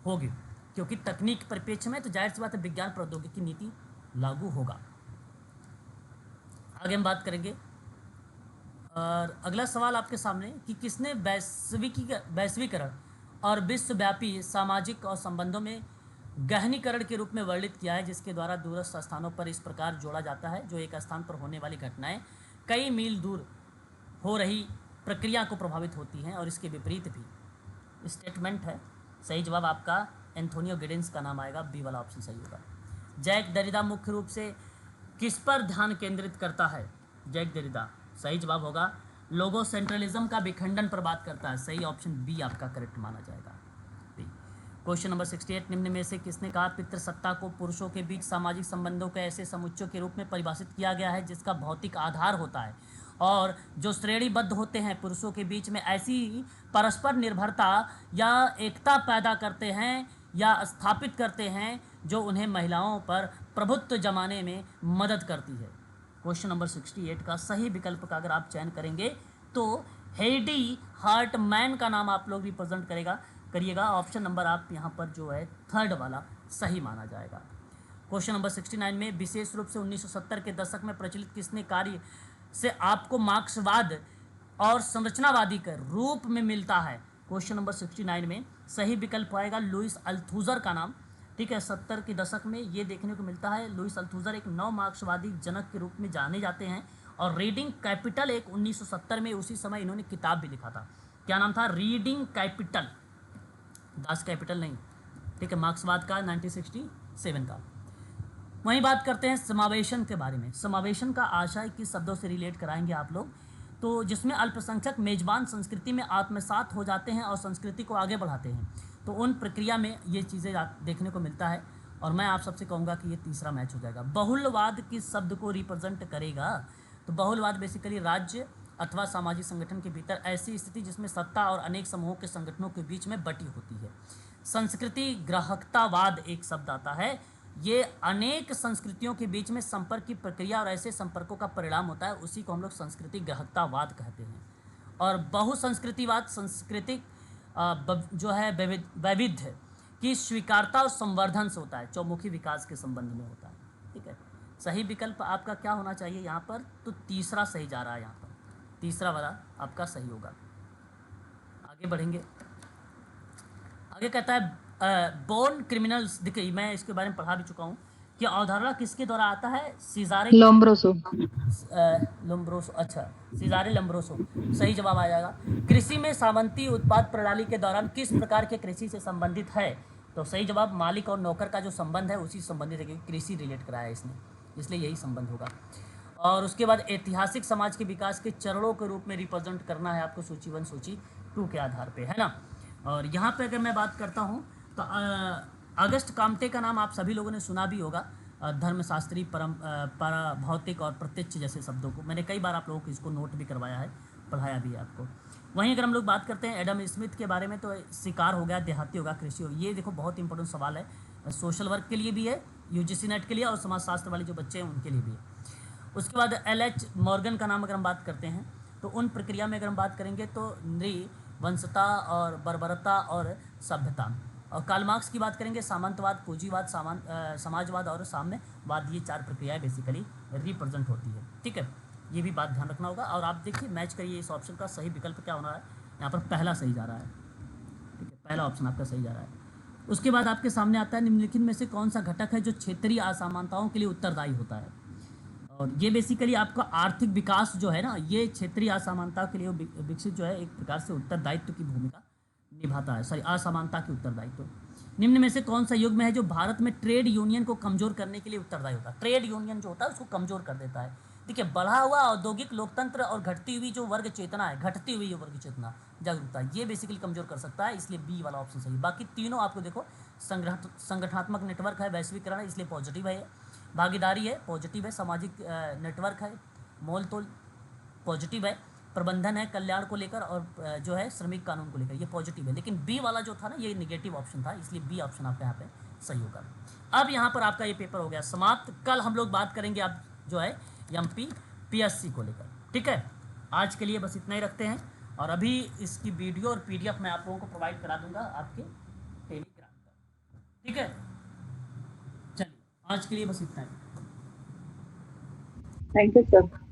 होगी, क्योंकि तकनीक परिप्रेक्ष्य में तो जाहिर सी बात है विज्ञान प्रौद्योगिकी नीति लागू होगा। आगे हम बात करेंगे, और अगला सवाल आपके सामने कि किसने वैश्वीकरण और विश्वव्यापी सामाजिक और संबंधों में गहनीकरण के रूप में वर्णित किया है, जिसके द्वारा दूरस्थ स्थानों पर इस प्रकार जोड़ा जाता है, जो एक स्थान पर होने वाली घटनाएं कई मील दूर हो रही प्रक्रिया को प्रभावित होती हैं और इसके विपरीत भी। स्टेटमेंट है। सही जवाब आपका एंथोनियो गिडेंस का नाम आएगा, बी वाला ऑप्शन सही होगा। जैक दरिदा मुख्य रूप से किस पर ध्यान केंद्रित करता है? जैक दरिदा, सही जवाब होगा लोगो सेंट्रलिज्म का विखंडन पर बात करता है। सही ऑप्शन बी आपका करेक्ट माना जाएगा। क्वेश्चन नंबर 68, निम्न में से किसने कहा पितृसत्ता को पुरुषों के बीच सामाजिक संबंधों के ऐसे समुच्चय के रूप में परिभाषित किया गया है जिसका भौतिक आधार होता है और जो श्रेणीबद्ध होते हैं पुरुषों के बीच में ऐसी परस्पर निर्भरता या एकता पैदा करते हैं या स्थापित करते हैं जो उन्हें महिलाओं पर प्रभुत्व जमाने में मदद करती है। क्वेश्चन नंबर 68 का सही विकल्प का अगर आप चयन करेंगे तो हेडी हार्टमैन का नाम आप लोग रिप्रेजेंट करिएगा। ऑप्शन नंबर आप यहाँ पर जो है थर्ड वाला सही माना जाएगा। क्वेश्चन नंबर 69 में विशेष रूप से 1970 के दशक में प्रचलित किसने कार्य से आपको मार्क्सवाद और संरचनावादी के रूप में मिलता है? क्वेश्चन नंबर 69 में सही विकल्प आएगा लुइस अल्थुजर का नाम। ठीक है, 70 के दशक में ये देखने को मिलता है। लुइस अल्थुजर एक नव मार्क्सवादी जनक के रूप में जाने जाते हैं और रीडिंग कैपिटल एक 1970 में उसी समय इन्होंने किताब भी लिखा था। क्या नाम था? रीडिंग कैपिटल, दास कैपिटल नहीं। ठीक है, मार्क्सवाद का 1967 का। वहीं बात करते हैं समावेशन के बारे में। समावेशन का आशय किस शब्दों से रिलेट कराएंगे आप लोग? तो जिसमें अल्पसंख्यक मेजबान संस्कृति में आत्मसात हो जाते हैं और संस्कृति को आगे बढ़ाते हैं, तो उन प्रक्रिया में ये चीज़ें देखने को मिलता है। और मैं आप सबसे कहूँगा कि ये तीसरा मैच हो जाएगा। बहुलवाद किस शब्द को रिप्रेजेंट करेगा? तो बहुलवाद बेसिकली राज्य अथवा सामाजिक संगठन के भीतर ऐसी स्थिति जिसमें सत्ता और अनेक समूहों के संगठनों के बीच में बटी होती है। संस्कृति ग्राहकतावाद एक शब्द आता है, ये अनेक संस्कृतियों के बीच में संपर्क की प्रक्रिया और ऐसे संपर्कों का परिणाम होता है, उसी को हम लोग संस्कृति ग्राहकतावाद कहते हैं। और बहुसंस्कृतिवाद सांस्कृतिक जो है वैविध्य की स्वीकारता और संवर्धन से होता है, चौमुखी विकास के संबंध में होता है। ठीक है, सही विकल्प आपका क्या होना चाहिए यहाँ पर? तो तीसरा सही जा रहा है यहाँ पर, तीसरा वाला आपका सही होगा। आगे बढ़ेंगे। आगे कहता है बोर्न क्रिमिनल्स। देखिए मैं इसके बारे में पढ़ा भी चुका हूँ कि अवधारणा किसके द्वारा आता है? सीजारे लोम्ब्रोसो। लोम्ब्रोसो, अच्छा सीजारे लोम्ब्रोसो सही जवाब आ जाएगा। कृषि में सामंती उत्पाद प्रणाली के दौरान किस प्रकार के कृषि से संबंधित है? तो सही जवाब मालिक और नौकर का जो संबंध है उसी संबंधित है, क्योंकि कृषि रिलेट कराया है इसने, इसलिए यही संबंध होगा। और उसके बाद ऐतिहासिक समाज के विकास के चरणों के रूप में रिप्रेजेंट करना है आपको सूची 1 सूची 2 के आधार पे, है ना। और यहाँ पे अगर मैं बात करता हूँ तो अगस्त काम्टे का नाम आप सभी लोगों ने सुना भी होगा। धर्मशास्त्री, भौतिक और प्रत्यक्ष जैसे शब्दों को मैंने कई बार आप लोगों को इसको नोट भी करवाया है, पढ़ाया भी है आपको। वहीं अगर हम लोग बात करते हैं एडम स्मिथ के बारे में, तो शिकार हो गया, देहाती होगा, कृषि होगा। ये देखो बहुत इंपॉर्टेंट सवाल है, सोशल वर्क के लिए भी है, यूजीसी नेट के लिए और समाजशास्त्र वाले जो बच्चे हैं उनके लिए भी है। उसके बाद LH मॉर्गन का नाम अगर हम बात करते हैं तो उन प्रक्रिया में अगर हम बात करेंगे तो नृवंशता और बर्बरता और सभ्यता। और कार्ल मार्क्स की बात करेंगे सामंतवाद, पूंजीवाद, समाजवाद और साम्यवाद। ये 4 प्रक्रियाएं बेसिकली रिप्रेजेंट होती है। ठीक है, ये भी बात ध्यान रखना होगा। और आप देखिए मैच करिए इस ऑप्शन का सही विकल्प क्या होना है। यहाँ पर पहला सही जा रहा है। ठीक है, पहला ऑप्शन आपका सही जा रहा है। उसके बाद आपके सामने आता है निम्नलिखित में से कौन सा घटक है जो क्षेत्रीय असमानताओं के लिए उत्तरदायी होता है? और ये बेसिकली आपका आर्थिक विकास जो है ना, ये क्षेत्रीय असमानता के लिए विकसित जो है एक प्रकार से उत्तरदायित्व की भूमिका निभाता है। सॉरी, असमानता की उत्तरदायित्व। निम्न में से कौन सा युग्म है जो भारत में ट्रेड यूनियन को कमजोर करने के लिए उत्तरदायी होता है? ट्रेड यूनियन जो होता है उसको कमजोर कर देता है। देखिए, बढ़ा हुआ औद्योगिक लोकतंत्र और घटती हुई जो वर्ग चेतना है, घटती हुई वर्ग चेतना, जागरूकता, ये बेसिकली कमजोर कर सकता है, इसलिए बी वाला ऑप्शन सही। बाकी तीनों आपको देखो, संगठनात्मक नेटवर्क है, वैश्वीकरण है, इसलिए पॉजिटिव है। भागीदारी है, पॉजिटिव है। सामाजिक नेटवर्क है, मोल तोल, पॉजिटिव है। प्रबंधन है कल्याण को लेकर, और जो है श्रमिक कानून को लेकर, ये पॉजिटिव है। लेकिन बी वाला जो था ना, ये निगेटिव ऑप्शन था, इसलिए बी ऑप्शन आपका यहाँ पे सही होगा। अब यहाँ पर आपका ये पेपर हो गया समाप्त। कल हम लोग बात करेंगे आप जो है MP PSC को लेकर। ठीक है, आज के लिए बस इतना ही रखते हैं। और अभी इसकी वीडियो और PDF मैं आप लोगों को प्रोवाइड करा दूंगा आपके टेलीग्राम पर। ठीक है, चलिए आज के लिए बस इतना ही। Thank you sir.